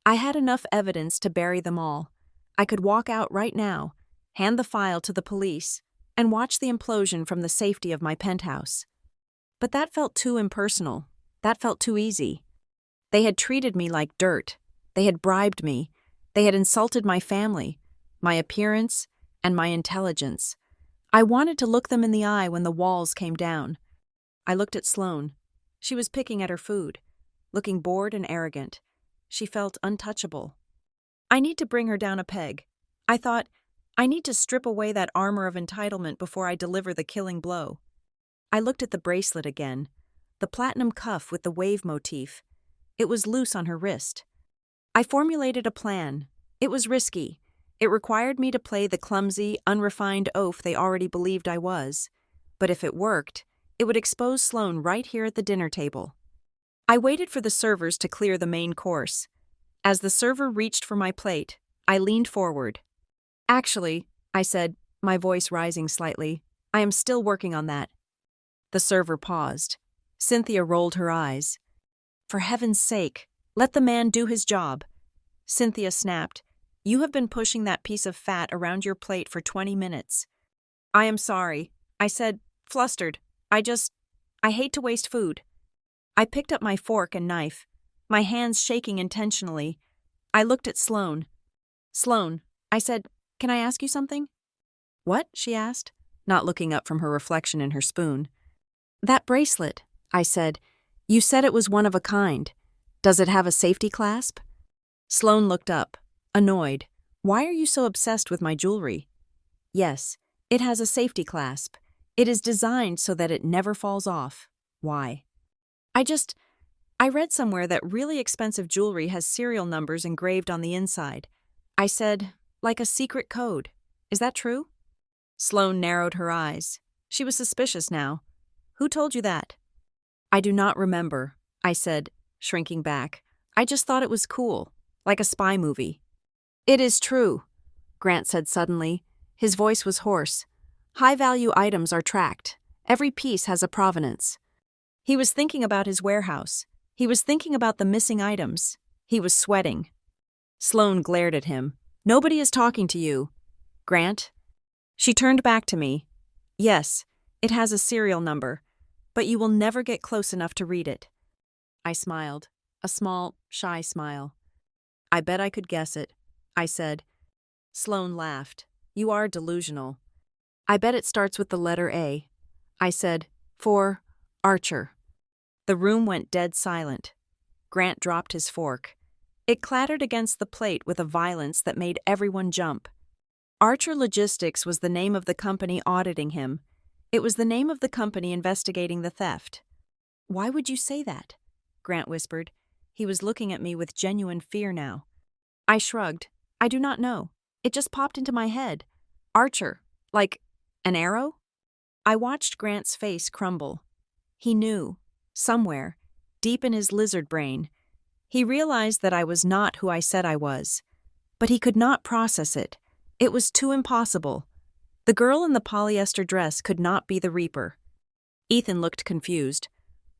S1: I had enough evidence to bury them all. I could walk out right now, hand the file to the police, and watch the implosion from the safety of my penthouse. But that felt too impersonal. That felt too easy. They had treated me like dirt. They had bribed me. They had insulted my family, my appearance, and my intelligence. I wanted to look them in the eye when the walls came down. I looked at Sloane. She was picking at her food, looking bored and arrogant. She felt untouchable. I need to bring her down a peg. I thought, I need to strip away that armor of entitlement before I deliver the killing blow. I looked at the bracelet again, the platinum cuff with the wave motif. It was loose on her wrist. I formulated a plan. It was risky. It required me to play the clumsy, unrefined oaf they already believed I was. But if it worked, it would expose Sloane right here at the dinner table. I waited for the servers to clear the main course. As the server reached for my plate, I leaned forward. "Actually," I said, my voice rising slightly, "I am still working on that." The server paused. Cynthia rolled her eyes. "For heaven's sake, let the man do his job." Cynthia snapped, "You have been pushing that piece of fat around your plate for 20 minutes. "I am sorry," I said, flustered. I hate to waste food." I picked up my fork and knife, my hands shaking intentionally. I looked at Sloane. "Sloane," I said, "can I ask you something?" "What?" she asked, not looking up from her reflection in her spoon. "That bracelet," I said. "You said it was one of a kind. Does it have a safety clasp?" Sloane looked up, annoyed. "Why are you so obsessed with my jewelry?" "Yes, it has a safety clasp. It is designed so that it never falls off." "Why?" I read somewhere that really expensive jewelry has serial numbers engraved on the inside." I said, "Like a secret code. Is that true?" Sloane narrowed her eyes. She was suspicious now. "Who told you that?" "I do not remember," I said, shrinking back. "I just thought it was cool, like a spy movie." "It is true," Grant said suddenly. His voice was hoarse. "High-value items are tracked. Every piece has a provenance." He was thinking about his warehouse. He was thinking about the missing items. He was sweating. Sloane glared at him. "Nobody is talking to you." "Grant?" She turned back to me. "Yes, it has a serial number, but you will never get close enough to read it." I smiled, a small, shy smile. "I bet I could guess it," I said. Sloane laughed. "You are delusional." "I bet it starts with the letter A." I said, "For Archer." The room went dead silent. Grant dropped his fork. It clattered against the plate with a violence that made everyone jump. Archer Logistics was the name of the company auditing him. It was the name of the company investigating the theft. "Why would you say that?" Grant whispered. He was looking at me with genuine fear now. I shrugged. "I do not know. It just popped into my head. Archer. Like an arrow?" I watched Grant's face crumble. He knew. Somewhere, deep in his lizard brain, he realized that I was not who I said I was. But he could not process it. It was too impossible. The girl in the polyester dress could not be the Reaper. Ethan looked confused.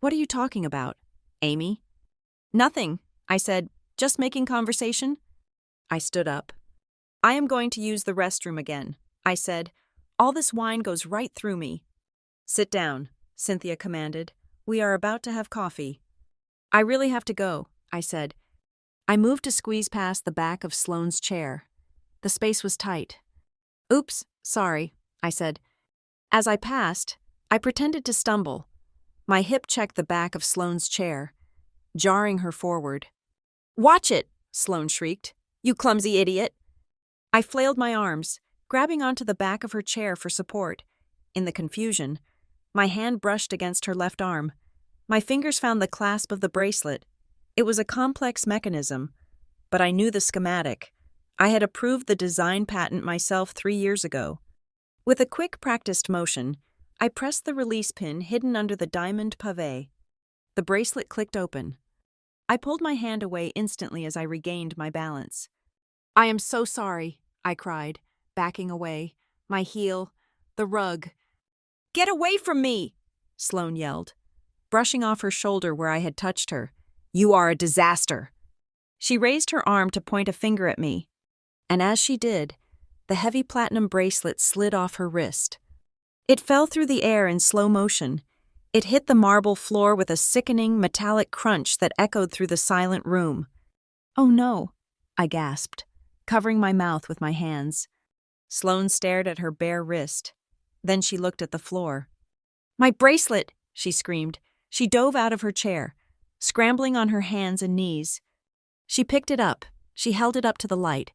S1: "What are you talking about, Amy?" "Nothing," I said. "Just making conversation." I stood up. "I am going to use the restroom again," I said. "All this wine goes right through me." "Sit down," Cynthia commanded. "We are about to have coffee." "I really have to go," I said. I moved to squeeze past the back of Sloane's chair. The space was tight. "Oops, sorry," I said. As I passed, I pretended to stumble. My hip checked the back of Sloane's chair, jarring her forward. "Watch it!" Sloane shrieked. "You clumsy idiot!" I flailed my arms, grabbing onto the back of her chair for support. In the confusion, my hand brushed against her left arm. My fingers found the clasp of the bracelet. It was a complex mechanism, but I knew the schematic. I had approved the design patent myself 3 years ago. With a quick, practiced motion, I pressed the release pin hidden under the diamond pavé. The bracelet clicked open. I pulled my hand away instantly as I regained my balance. "I am so sorry," I cried, backing away. My heel, the rug. "Get away from me!" Sloane yelled, brushing off her shoulder where I had touched her. "You are a disaster." She raised her arm to point a finger at me, and as she did, the heavy platinum bracelet slid off her wrist. It fell through the air in slow motion. It hit the marble floor with a sickening, metallic crunch that echoed through the silent room. "Oh no," I gasped, covering my mouth with my hands. Sloane stared at her bare wrist. Then she looked at the floor. "My bracelet!" she screamed. She dove out of her chair, scrambling on her hands and knees. She picked it up. She held it up to the light.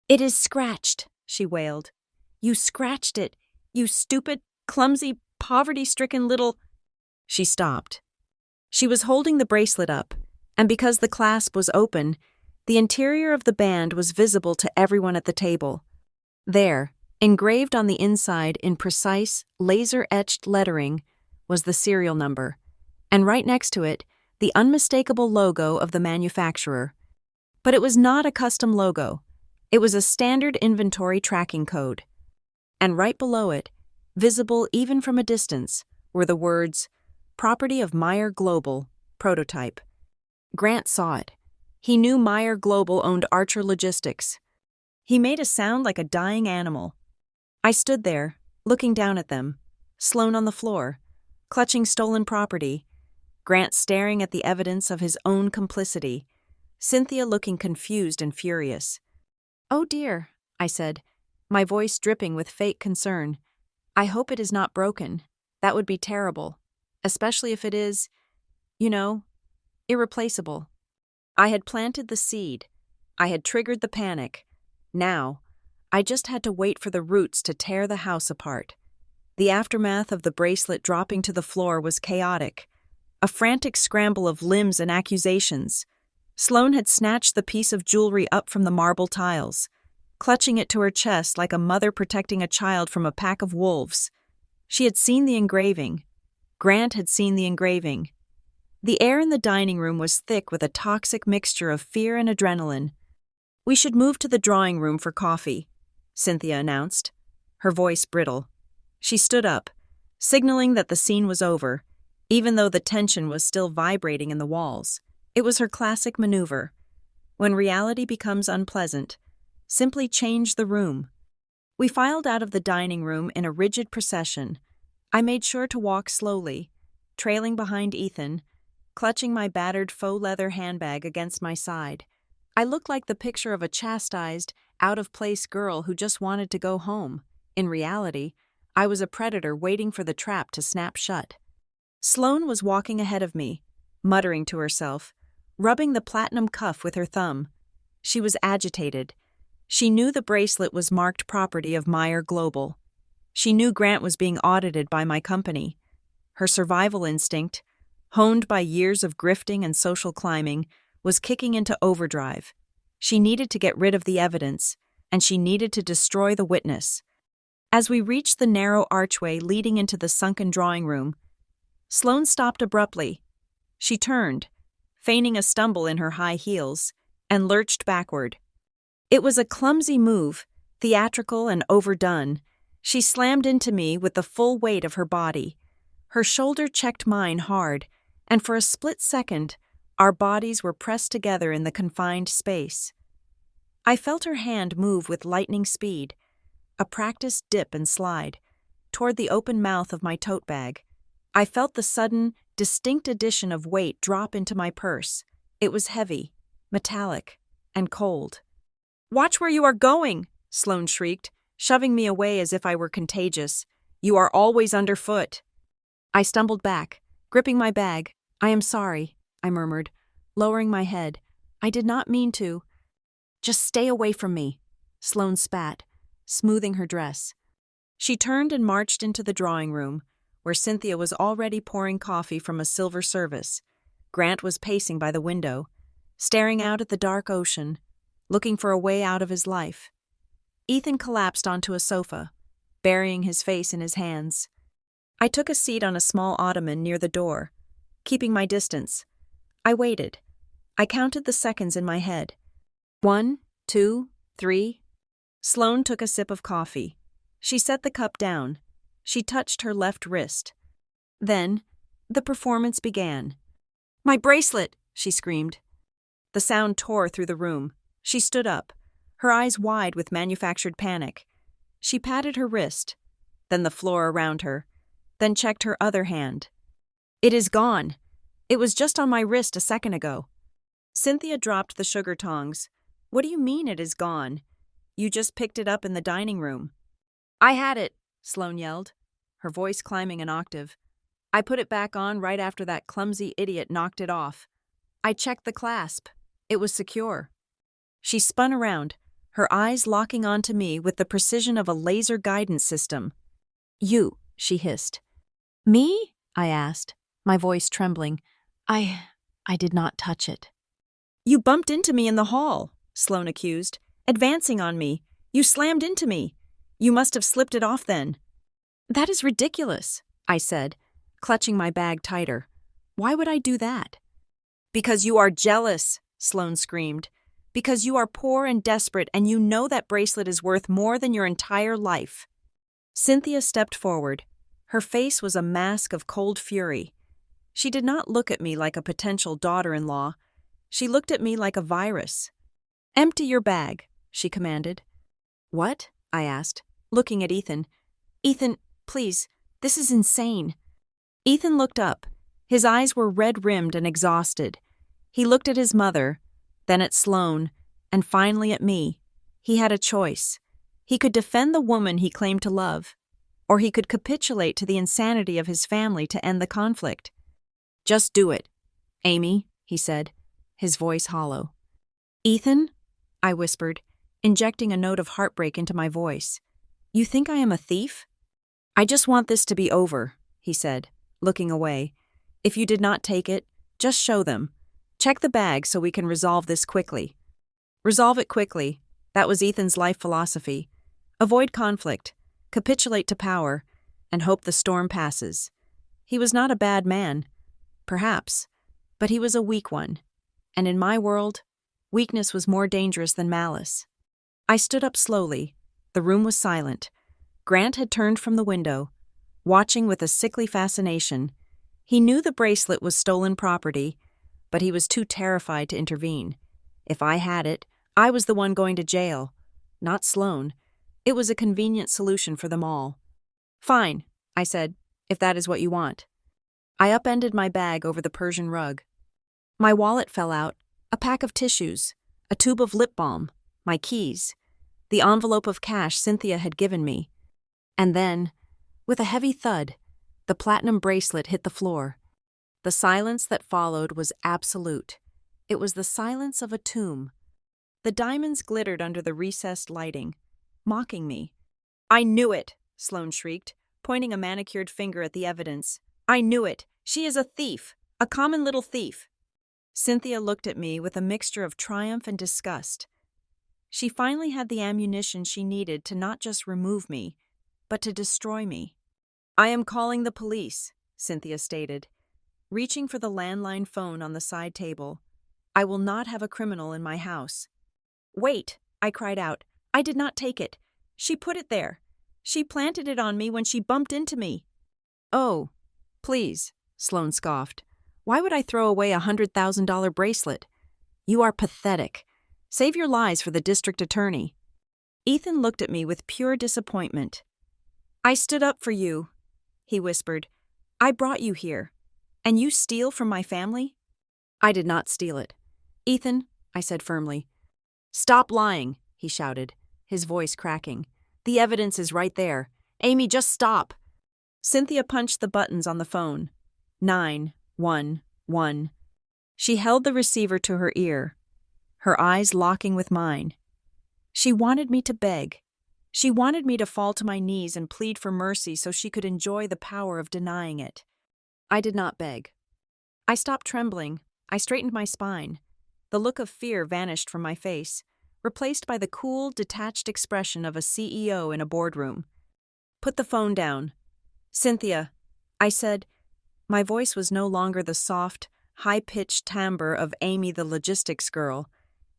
S1: "It is scratched," she wailed. You scratched it, you stupid, clumsy, poverty-stricken little… She stopped. She was holding the bracelet up, and because the clasp was open, the interior of the band was visible to everyone at the table. There, engraved on the inside in precise, laser-etched lettering, was the serial number, and right next to it, the unmistakable logo of the manufacturer. But it was not a custom logo. It was a standard inventory tracking code. And right below it, visible even from a distance, were the words, Property of Meyer Global, Prototype. Grant saw it. He knew Meyer Global owned Archer Logistics. He made a sound like a dying animal. I stood there, looking down at them, Sloane on the floor, clutching stolen property, Grant staring at the evidence of his own complicity, Cynthia looking confused and furious. Oh dear, I said, my voice dripping with fake concern. I hope it is not broken. That would be terrible, especially if it is, irreplaceable. I had planted the seed. I had triggered the panic. Now, I just had to wait for the roots to tear the house apart. The aftermath of the bracelet dropping to the floor was chaotic. A frantic scramble of limbs and accusations. Sloane had snatched the piece of jewelry up from the marble tiles, clutching it to her chest like a mother protecting a child from a pack of wolves. She had seen the engraving. Grant had seen the engraving. The air in the dining room was thick with a toxic mixture of fear and adrenaline. We should move to the drawing room for coffee, Cynthia announced, her voice brittle. She stood up, signaling that the scene was over, even though the tension was still vibrating in the walls. It was her classic maneuver. When reality becomes unpleasant, simply change the room. We filed out of the dining room in a rigid procession. I made sure to walk slowly, trailing behind Ethan, clutching my battered faux leather handbag against my side. I looked like the picture of a chastised, out-of-place girl who just wanted to go home. In reality, I was a predator waiting for the trap to snap shut. Sloane was walking ahead of me, muttering to herself, rubbing the platinum cuff with her thumb. She was agitated. She knew the bracelet was marked property of Meyer Global. She knew Grant was being audited by my company. Her survival instinct, honed by years of grifting and social climbing, was kicking into overdrive. She needed to get rid of the evidence, and she needed to destroy the witness. As we reached the narrow archway leading into the sunken drawing room, Sloane stopped abruptly. She turned, feigning a stumble in her high heels, and lurched backward. It was a clumsy move, theatrical and overdone. She slammed into me with the full weight of her body. Her shoulder checked mine hard, and for a split second, our bodies were pressed together in the confined space. I felt her hand move with lightning speed, a practiced dip and slide, toward the open mouth of my tote bag. I felt the sudden, distinct addition of weight drop into my purse. It was heavy, metallic, and cold. "Watch where you are going!" Sloane shrieked, shoving me away as if I were contagious. "You are always underfoot." I stumbled back, gripping my bag. "I am sorry," I murmured, lowering my head. "I did not mean to." "Just stay away from me," Sloane spat, smoothing her dress. She turned and marched into the drawing room, where Cynthia was already pouring coffee from a silver service. Grant was pacing by the window, staring out at the dark ocean, looking for a way out of his life. Ethan collapsed onto a sofa, burying his face in his hands. I took a seat on a small ottoman near the door, keeping my distance. I waited. I counted the seconds in my head. 1, 2, 3. Sloane took a sip of coffee. She set the cup down. She touched her left wrist. Then, the performance began. "My bracelet!" she screamed. The sound tore through the room. She stood up, her eyes wide with manufactured panic. She patted her wrist, then the floor around her, then checked her other hand. "It is gone. It was just on my wrist a second ago." Cynthia dropped the sugar tongs. "What do you mean it is gone? You just picked it up in the dining room." "I had it," Sloane yelled, her voice climbing an octave. "I put it back on right after that clumsy idiot knocked it off. I checked the clasp. It was secure." She spun around, her eyes locking onto me with the precision of a laser guidance system. "You," she hissed. "Me?" I asked, my voice trembling. I did not touch it. "You bumped into me in the hall," Sloane accused, advancing on me. "You slammed into me. You must have slipped it off then." "That is ridiculous," I said, clutching my bag tighter. "Why would I do that?" "Because you are jealous," Sloane screamed. "Because you are poor and desperate and you know that bracelet is worth more than your entire life." Cynthia stepped forward. Her face was a mask of cold fury. She did not look at me like a potential daughter-in-law. She looked at me like a virus. "Empty your bag," she commanded. "What?" I asked, looking at Ethan. "Ethan, please, this is insane." Ethan looked up. His eyes were red-rimmed and exhausted. He looked at his mother, then at Sloane, and finally at me. He had a choice. He could defend the woman he claimed to love, or he could capitulate to the insanity of his family to end the conflict. "Just do it, Amy," he said, his voice hollow. "Ethan," I whispered, injecting a note of heartbreak into my voice. "You think I am a thief?" "I just want this to be over," he said, looking away. "If you did not take it, just show them. Check the bag so we can resolve this quickly." Resolve it quickly. That was Ethan's life philosophy. Avoid conflict, capitulate to power, and hope the storm passes. He was not a bad man. Perhaps, but he was a weak one. And in my world, weakness was more dangerous than malice. I stood up slowly. The room was silent. Grant had turned from the window, watching with a sickly fascination. He knew the bracelet was stolen property, but he was too terrified to intervene. If I had it, I was the one going to jail, not Sloane. It was a convenient solution for them all. "Fine," I said, "if that is what you want." I upended my bag over the Persian rug. My wallet fell out, a pack of tissues, a tube of lip balm, my keys, the envelope of cash Cynthia had given me. And then, with a heavy thud, the platinum bracelet hit the floor. The silence that followed was absolute. It was the silence of a tomb. The diamonds glittered under the recessed lighting, mocking me. "I knew it," Sloane shrieked, pointing a manicured finger at the evidence. "I knew it. She is a thief, a common little thief." Cynthia looked at me with a mixture of triumph and disgust. She finally had the ammunition she needed to not just remove me, but to destroy me. "I am calling the police," Cynthia stated, reaching for the landline phone on the side table. "I will not have a criminal in my house." "Wait," I cried out. "I did not take it. She put it there. She planted it on me when she bumped into me." "Oh, please," Sloane scoffed. "Why would I throw away a $100,000 bracelet? You are pathetic. Save your lies for the district attorney." Ethan looked at me with pure disappointment. "I stood up for you," he whispered. "I brought you here. And you steal from my family?" "I did not steal it." "Ethan," I said firmly. "Stop lying," he shouted, his voice cracking. "The evidence is right there. Amy, just stop." Cynthia punched the buttons on the phone. 911. She held the receiver to her ear, her eyes locking with mine. She wanted me to beg. She wanted me to fall to my knees and plead for mercy so she could enjoy the power of denying it. I did not beg. I stopped trembling. I straightened my spine. The look of fear vanished from my face, replaced by the cool, detached expression of a CEO in a boardroom. "Put the phone down." "Cynthia," I said. My voice was no longer the soft, high-pitched timbre of Amy the logistics girl.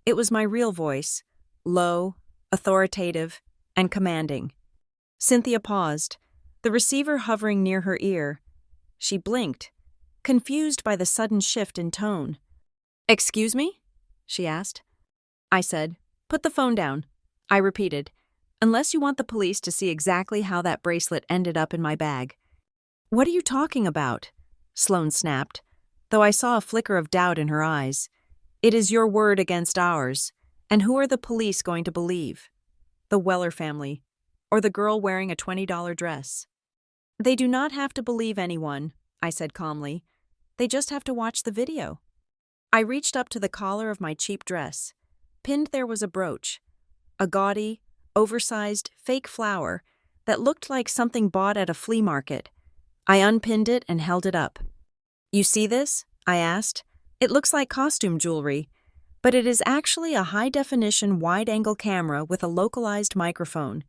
S1: It was my real voice, low, authoritative, and commanding. Cynthia paused, the receiver hovering near her ear. She blinked, confused by the sudden shift in tone. "Excuse me?" she asked. I said, "Put the phone down." I repeated, "Unless you want the police to see exactly how that bracelet ended up in my bag." "What are you talking about?" Sloane snapped, though I saw a flicker of doubt in her eyes. "It is your word against ours, and who are the police going to believe? The Weller family, or the girl wearing a $20 dress?" "They do not have to believe anyone," I said calmly. "They just have to watch the video." I reached up to the collar of my cheap dress. Pinned there was a brooch. a gaudy, oversized, fake flower that looked like something bought at a flea market. I unpinned it and held it up. "You see this?" I asked. "It looks like costume jewelry, but it is actually a high-definition wide-angle camera with a localized microphone.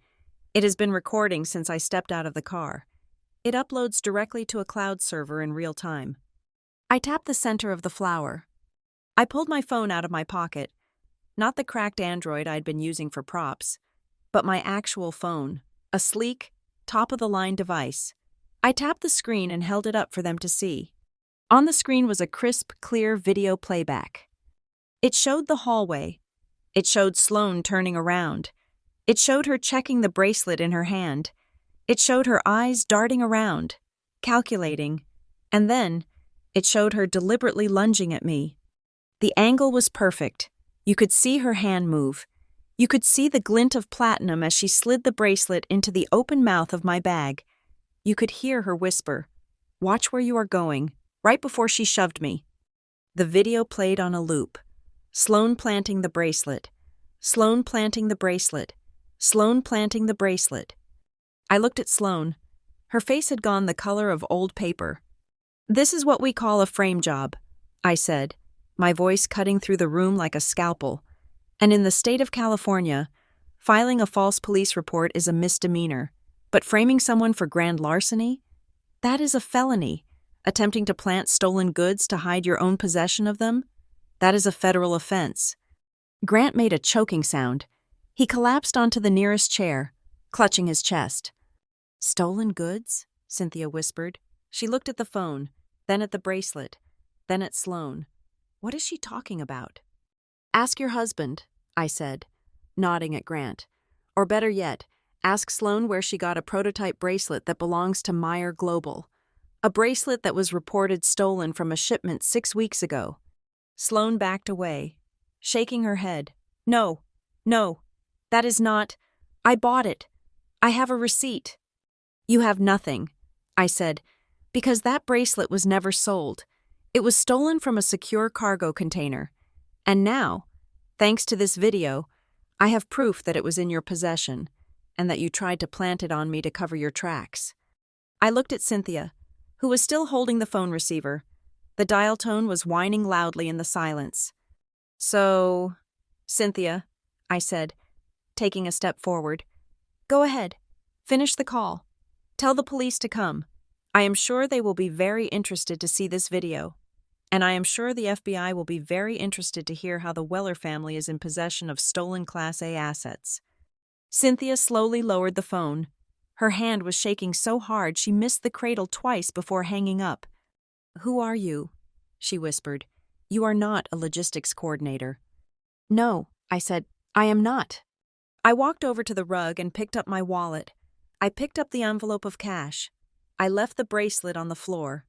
S1: It has been recording since I stepped out of the car. It uploads directly to a cloud server in real time." I tapped the center of the flower. I pulled my phone out of my pocket, not the cracked Android I'd been using for props, but my actual phone, a sleek, top-of-the-line device. I tapped the screen and held it up for them to see. On the screen was a crisp, clear video playback. It showed the hallway. It showed Sloane turning around. It showed her checking the bracelet in her hand. It showed her eyes darting around, calculating, and then it showed her deliberately lunging at me. The angle was perfect. You could see her hand move. You could see the glint of platinum as she slid the bracelet into the open mouth of my bag. You could hear her whisper, "Watch where you are going," right before she shoved me. The video played on a loop. Sloane planting the bracelet. Sloane planting the bracelet. Sloane planting the bracelet. I looked at Sloane. Her face had gone the color of old paper. "This is what we call a frame job," I said, my voice cutting through the room like a scalpel. "And in the state of California, filing a false police report is a misdemeanor, but framing someone for grand larceny? That is a felony. Attempting to plant stolen goods to hide your own possession of them? That is a federal offense." Grant made a choking sound. He collapsed onto the nearest chair, clutching his chest. "Stolen goods?" Cynthia whispered. She looked at the phone, then at the bracelet, then at Sloane. "What is she talking about?" "Ask your husband," I said, nodding at Grant. "Or better yet, ask Sloane where she got a prototype bracelet that belongs to Meyer Global. A bracelet that was reported stolen from a shipment 6 weeks ago." Sloane backed away, shaking her head. No, that is not. I bought it. I have a receipt." "You have nothing," I said, "because that bracelet was never sold. It was stolen from a secure cargo container. And now, thanks to this video, I have proof that it was in your possession, and that you tried to plant it on me to cover your tracks." I looked at Cynthia, who was still holding the phone receiver. The dial tone was whining loudly in the silence. "So, Cynthia," I said, taking a step forward, "go ahead. Finish the call. Tell the police to come. I am sure they will be very interested to see this video. And I am sure the FBI will be very interested to hear how the Weller family is in possession of stolen Class A assets." Cynthia slowly lowered the phone. Her hand was shaking so hard she missed the cradle twice before hanging up. "Who are you?" she whispered. "You are not a logistics coordinator." "No," I said, "I am not." I walked over to the rug and picked up my wallet. I picked up the envelope of cash. I left the bracelet on the floor.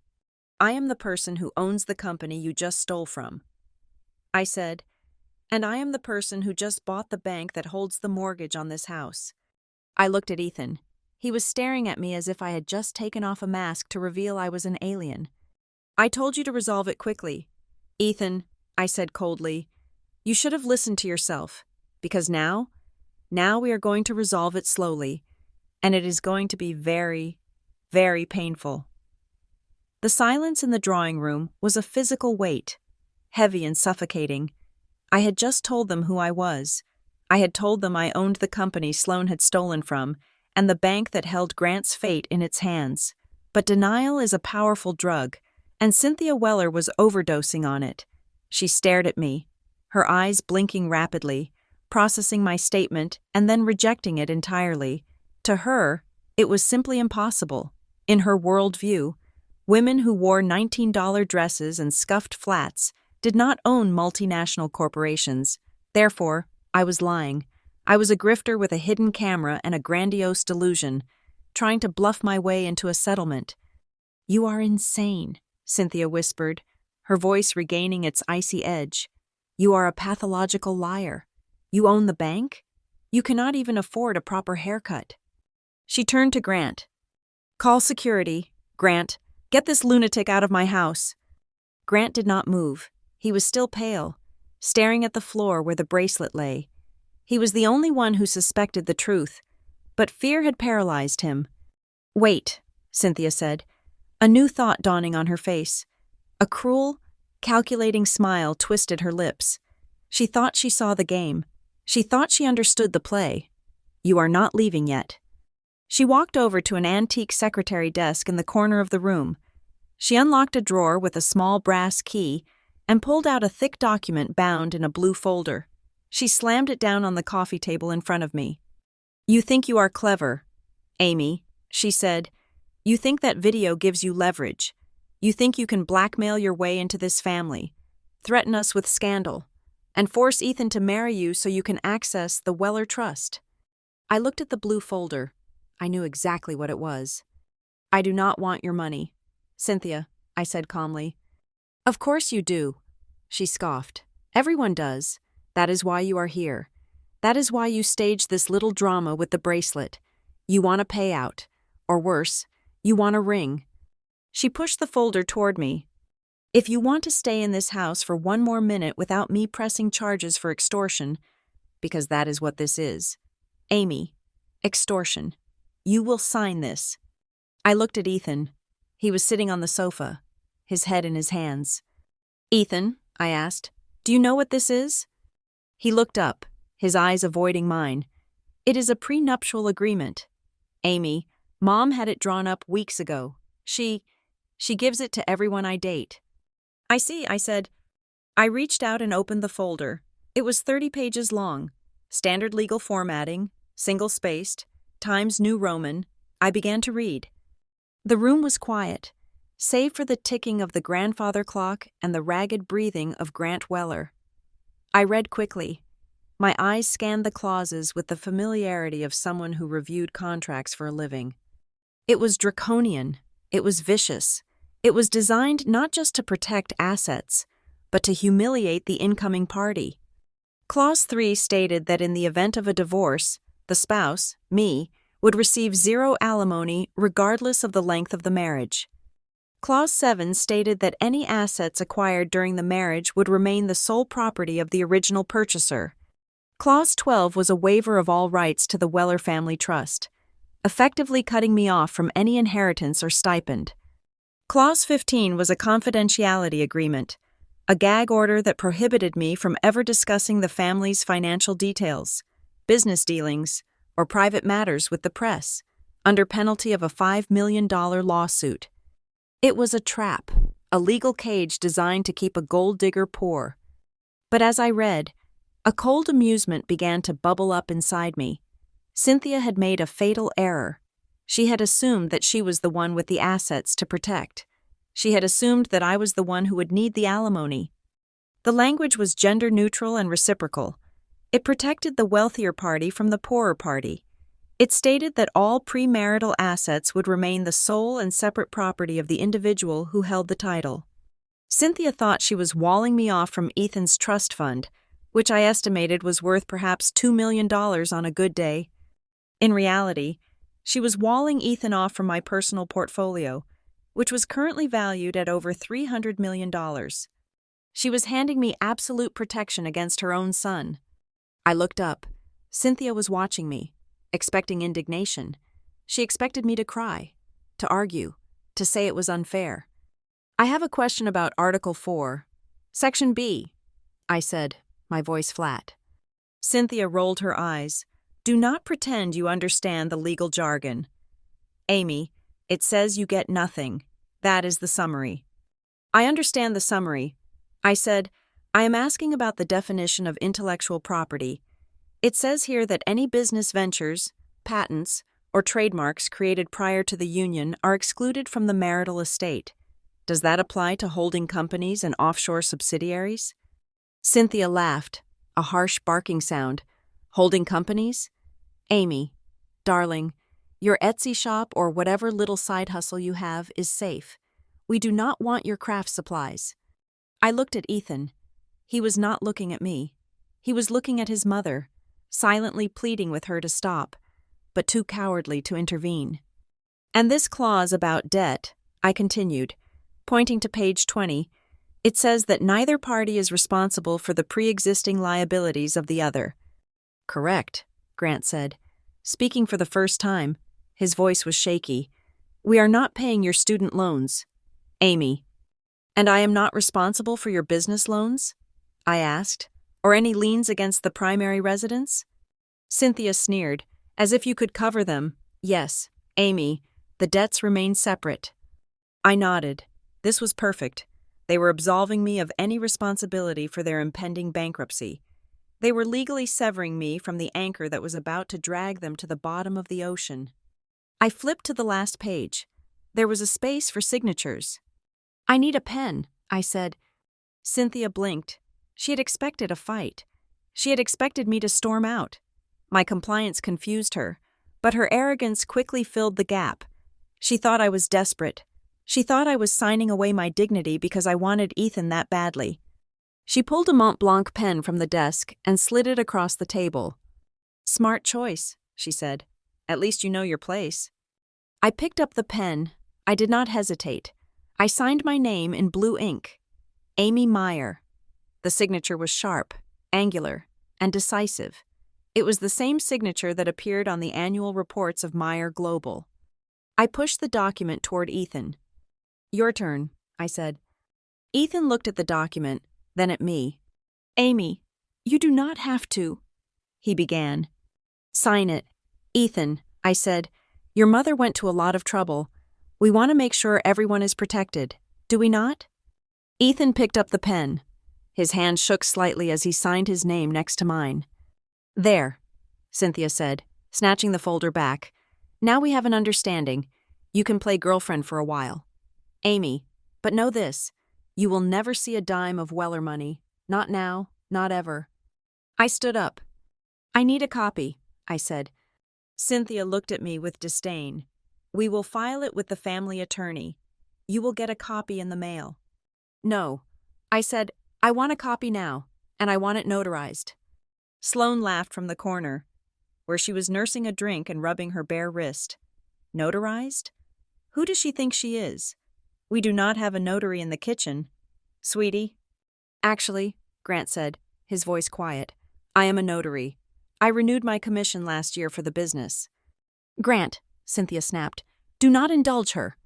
S1: "I am the person who owns the company you just stole from," I said, "and I am the person who just bought the bank that holds the mortgage on this house." I looked at Ethan. He was staring at me as if I had just taken off a mask to reveal I was an alien. "I told you to resolve it quickly. Ethan," I said coldly, "you should have listened to yourself, because now we are going to resolve it slowly, and it is going to be very, very painful." The silence in the drawing room was a physical weight, heavy and suffocating. I had just told them who I was. I had told them I owned the company Sloane had stolen from, and the bank that held Grant's fate in its hands. But denial is a powerful drug, and Cynthia Weller was overdosing on it. She stared at me, her eyes blinking rapidly, processing my statement and then rejecting it entirely. To her, it was simply impossible. In her worldview, women who wore $19 dresses and scuffed flats did not own multinational corporations. Therefore, I was lying. I was a grifter with a hidden camera and a grandiose delusion, trying to bluff my way into a settlement. "You are insane," Cynthia whispered, her voice regaining its icy edge. "You are a pathological liar. You own the bank? You cannot even afford a proper haircut." She turned to Grant. "Call security. Grant, get this lunatic out of my house." Grant did not move. He was still pale, staring at the floor where the bracelet lay. He was the only one who suspected the truth, but fear had paralyzed him. "Wait," Cynthia said, a new thought dawning on her face. A cruel, calculating smile twisted her lips. She thought she saw the game. She thought she understood the play. "You are not leaving yet." She walked over to an antique secretary desk in the corner of the room. She unlocked a drawer with a small brass key and pulled out a thick document bound in a blue folder. She slammed it down on the coffee table in front of me. "You think you are clever, Amy," she said. "You think that video gives you leverage. You think you can blackmail your way into this family, threaten us with scandal, and force Ethan to marry you so you can access the Weller Trust." I looked at the blue folder. I knew exactly what it was. "I do not want your money, Cynthia," I said calmly. "Of course you do," she scoffed. "Everyone does. That is why you are here. That is why you staged this little drama with the bracelet. You want a payout. Or worse, you want a ring." She pushed the folder toward me. "If you want to stay in this house for one more minute without me pressing charges for extortion, because that is what this is, Amy, extortion, you will sign this." I looked at Ethan. He was sitting on the sofa, his head in his hands. "Ethan," I asked, "do you know what this is?" He looked up, his eyes avoiding mine. "It is a prenuptial agreement. Amy, Mom had it drawn up weeks ago. She gives it to everyone I date." "I see," I said. I reached out and opened the folder. It was 30 pages long. Standard legal formatting, single-spaced, Times New Roman. I began to read. The room was quiet, save for the ticking of the grandfather clock and the ragged breathing of Grant Weller. I read quickly. My eyes scanned the clauses with the familiarity of someone who reviewed contracts for a living. It was draconian. It was vicious. It was designed not just to protect assets, but to humiliate the incoming party. Clause 3 stated that in the event of a divorce, the spouse, me, would receive 0 alimony regardless of the length of the marriage. Clause 7 stated that any assets acquired during the marriage would remain the sole property of the original purchaser. Clause 12 was a waiver of all rights to the Weller family trust, effectively cutting me off from any inheritance or stipend. Clause 15 was a confidentiality agreement, a gag order that prohibited me from ever discussing the family's financial details, business dealings, or private matters with the press, under penalty of a $5 million lawsuit. It was a trap, a legal cage designed to keep a gold digger poor. But as I read, a cold amusement began to bubble up inside me. Cynthia had made a fatal error. She had assumed that she was the one with the assets to protect. She had assumed that I was the one who would need the alimony. The language was gender-neutral and reciprocal. It protected the wealthier party from the poorer party. It stated that all premarital assets would remain the sole and separate property of the individual who held the title. Cynthia thought she was walling me off from Ethan's trust fund, which I estimated was worth perhaps $2 million on a good day. In reality, she was walling Ethan off from my personal portfolio, which was currently valued at over $300 million. She was handing me absolute protection against her own son. I looked up. Cynthia was watching me, expecting indignation. She expected me to cry, to argue, to say it was unfair. "I have a question about Article 4, Section B," I said, my voice flat. Cynthia rolled her eyes. "Do not pretend you understand the legal jargon. Amy, it says you get nothing. That is the summary." "I understand the summary." I said, "I am asking about the definition of intellectual property. It says here that any business ventures, patents, or trademarks created prior to the union are excluded from the marital estate. Does that apply to holding companies and offshore subsidiaries?" Cynthia laughed, a harsh barking sound. "Holding companies? Amy, darling, your Etsy shop or whatever little side hustle you have is safe. We do not want your craft supplies." I looked at Ethan. He was not looking at me. He was looking at his mother, silently pleading with her to stop, but too cowardly to intervene. "And this clause about debt," I continued, pointing to page 20, "it says that neither party is responsible for the pre-existing liabilities of the other. Correct, Grant said. Speaking for the first time, his voice was shaky. We are not paying your student loans. Amy. And I am not responsible for your business loans? I asked. Or any liens against the primary residence? Cynthia sneered. As if you could cover them. Yes, Amy, the debts remain separate. I nodded. This was perfect. They were absolving me of any responsibility for their impending bankruptcy. They were legally severing me from the anchor that was about to drag them to the bottom of the ocean. I flipped to the last page. There was a space for signatures. I need a pen, I said. Cynthia blinked. She had expected a fight. She had expected me to storm out. My compliance confused her, but her arrogance quickly filled the gap. She thought I was desperate. She thought I was signing away my dignity because I wanted Ethan that badly. She pulled a Mont Blanc pen from the desk and slid it across the table. Smart choice, she said. At least you know your place. I picked up the pen. I did not hesitate. I signed my name in blue ink. Amy Meyer. The signature was sharp, angular, and decisive. It was the same signature that appeared on the annual reports of Meyer Global. I pushed the document toward Ethan. Your turn, I said. Ethan looked at the document, then at me. Amy, you do not have to, he began. Sign it. Ethan, I said, your mother went to a lot of trouble. We want to make sure everyone is protected, do we not? Ethan picked up the pen. His hand shook slightly as he signed his name next to mine. There, Cynthia said, snatching the folder back. Now we have an understanding. You can play girlfriend for a while. Amy, but know this. You will never see a dime of Weller money. Not now, not ever. I stood up. I need a copy, I said. Cynthia looked at me with disdain. We will file it with the family attorney. You will get a copy in the mail. No, I said, I want a copy now, and I want it notarized. Sloane laughed from the corner, where she was nursing a drink and rubbing her bare wrist. Notarized? Who does she think she is? We do not have a notary in the kitchen. Sweetie? Actually, Grant said, his voice quiet, I am a notary. I renewed my commission last year for the business. Grant, Cynthia snapped, do not indulge her.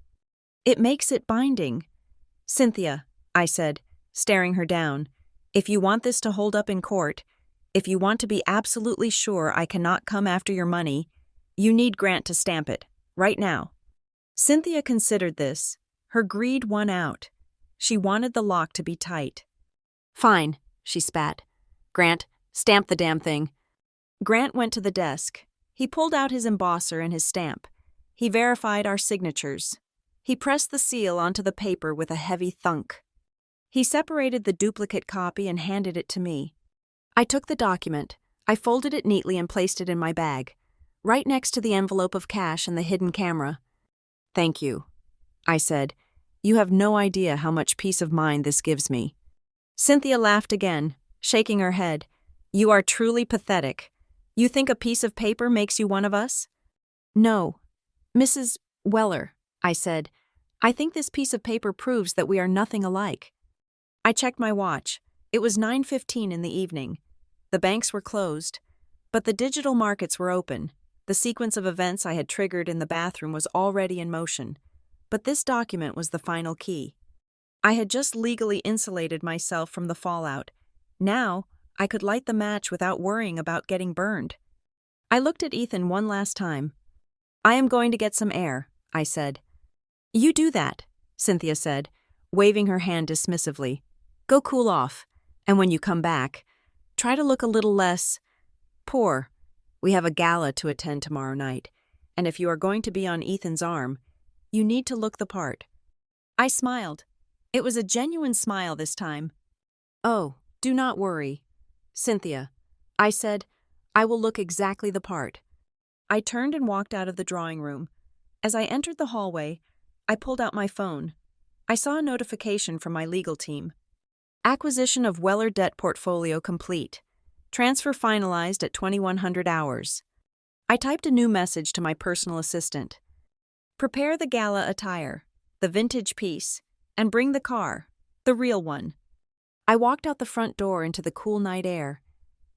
S1: It makes it binding. Cynthia, I said, staring her down, if you want this to hold up in court, if you want to be absolutely sure I cannot come after your money, you need Grant to stamp it, right now. Cynthia considered this. Her greed won out. She wanted the lock to be tight. Fine, she spat. Grant, stamp the damn thing. Grant went to the desk. He pulled out his embosser and his stamp. He verified our signatures. He pressed the seal onto the paper with a heavy thunk. He separated the duplicate copy and handed it to me. I took the document. I folded it neatly and placed it in my bag, right next to the envelope of cash and the hidden camera. Thank you, I said. You have no idea how much peace of mind this gives me. Cynthia laughed again, shaking her head. You are truly pathetic. You think a piece of paper makes you one of us? No. Mrs. Weller, I said, I think this piece of paper proves that we are nothing alike. I checked my watch. It was 9:15 in the evening. The banks were closed, but the digital markets were open. The sequence of events I had triggered in the bathroom was already in motion, but this document was the final key. I had just legally insulated myself from the fallout. Now, I could light the match without worrying about getting burned. I looked at Ethan one last time. I am going to get some air, I said. You do that, Cynthia said, waving her hand dismissively. Go cool off, and when you come back, try to look a little less poor. We have a gala to attend tomorrow night, and if you are going to be on Ethan's arm, you need to look the part. I smiled. It was a genuine smile this time. Oh, do not worry, Cynthia, I said. I will look exactly the part. I turned and walked out of the drawing room. As I entered the hallway, I pulled out my phone. I saw a notification from my legal team. Acquisition of Weller debt portfolio complete. Transfer finalized at 2100 hours. I typed a new message to my personal assistant. Prepare the gala attire, the vintage piece, and bring the car, the real one. I walked out the front door into the cool night air.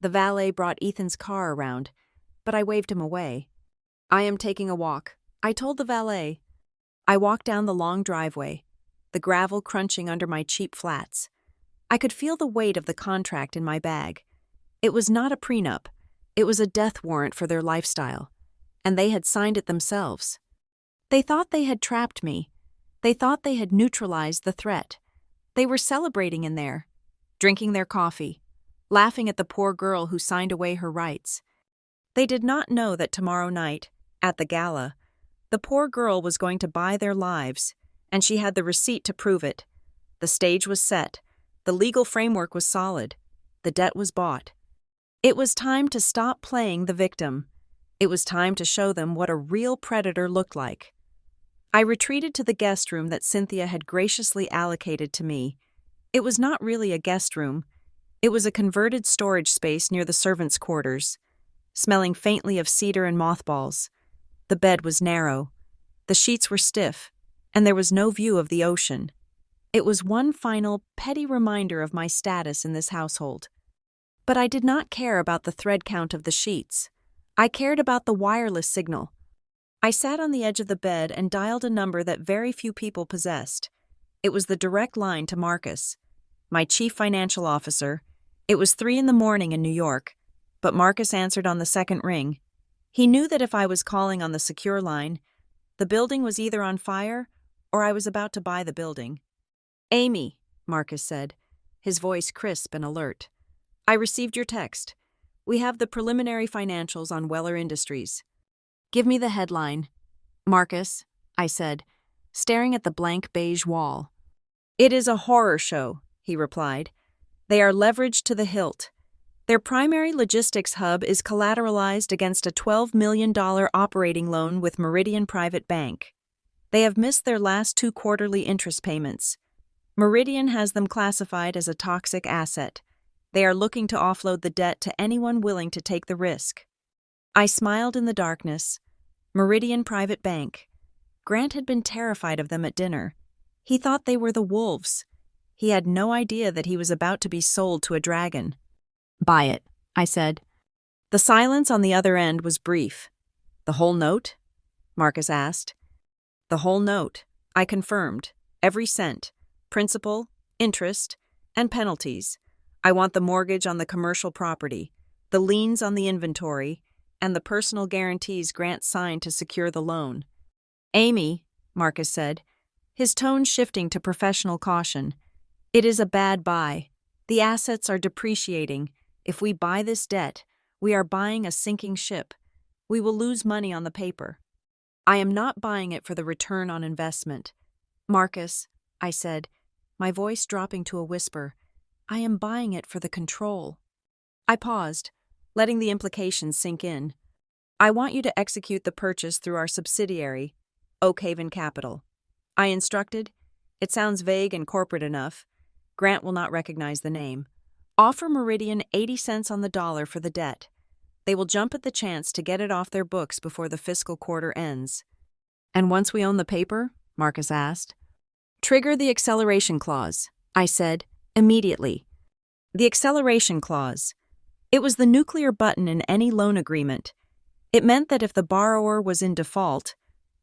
S1: The valet brought Ethan's car around, but I waved him away. "I am taking a walk," I told the valet. I walked down the long driveway, the gravel crunching under my cheap flats. I could feel the weight of the contract in my bag. It was not a prenup. It was a death warrant for their lifestyle, and they had signed it themselves. They thought they had trapped me. They thought they had neutralized the threat. They were celebrating in there, drinking their coffee, laughing at the poor girl who signed away her rights. They did not know that tomorrow night, at the gala, the poor girl was going to buy their lives, and she had the receipt to prove it. The stage was set. The legal framework was solid. The debt was bought. It was time to stop playing the victim. It was time to show them what a real predator looked like. I retreated to the guest room that Cynthia had graciously allocated to me. It was not really a guest room. It was a converted storage space near the servants' quarters, smelling faintly of cedar and mothballs. The bed was narrow. The sheets were stiff, and there was no view of the ocean. It was one final, petty reminder of my status in this household. But I did not care about the thread count of the sheets. I cared about the wireless signal. I sat on the edge of the bed and dialed a number that very few people possessed. It was the direct line to Marcus, my chief financial officer. It was 3 a.m. in New York, but Marcus answered on the second ring. He knew that if I was calling on the secure line, the building was either on fire or I was about to buy the building. "Amy," Marcus said, his voice crisp and alert. "I received your text. We have the preliminary financials on Weller Industries." "Give me the headline." "Marcus," I said, staring at the blank beige wall. "It is a horror show," he replied. "They are leveraged to the hilt. Their primary logistics hub is collateralized against a $12 million operating loan with Meridian Private Bank. They have missed their last 2 quarterly interest payments. Meridian has them classified as a toxic asset. They are looking to offload the debt to anyone willing to take the risk." I smiled in the darkness. Meridian Private Bank. Grant had been terrified of them at dinner. He thought they were the wolves. He had no idea that he was about to be sold to a dragon. "Buy it," I said. The silence on the other end was brief. "The whole note?" Marcus asked. "The whole note," I confirmed. "Every cent. Principal, interest, and penalties. I want the mortgage on the commercial property, the liens on the inventory, and the personal guarantees Grant signed to secure the loan." "Amy," Marcus said, his tone shifting to professional caution, "it is a bad buy. The assets are depreciating. If we buy this debt, we are buying a sinking ship. We will lose money on the paper. I am not buying it for the return on investment." "Marcus," I said, my voice dropping to a whisper, "I am buying it for the control." I paused, letting the implications sink in. "I want you to execute the purchase through our subsidiary, Oakhaven Capital." I instructed. "It sounds vague and corporate enough. Grant will not recognize the name. Offer Meridian 80 cents on the dollar for the debt. They will jump at the chance to get it off their books before the fiscal quarter ends." "And once we own the paper?" Marcus asked. "Trigger the acceleration clause," I said, immediately. The acceleration clause. It was the nuclear button in any loan agreement. It meant that if the borrower was in default,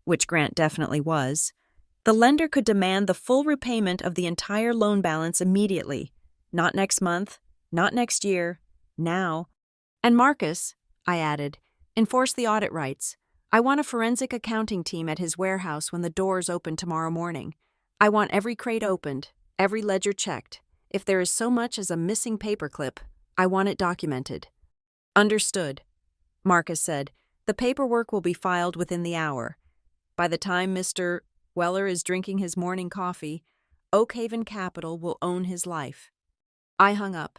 S1: which Grant definitely was, the lender could demand the full repayment of the entire loan balance immediately. Not next month, not next year, now. "And Marcus," I added, "enforce the audit rights. I want a forensic accounting team at his warehouse when the doors open tomorrow morning. I want every crate opened, every ledger checked. If there is so much as a missing paperclip, I want it documented." "Understood," Marcus said. "The paperwork will be filed within the hour. By the time Mr. Weller is drinking his morning coffee, Oakhaven Capital will own his life." I hung up.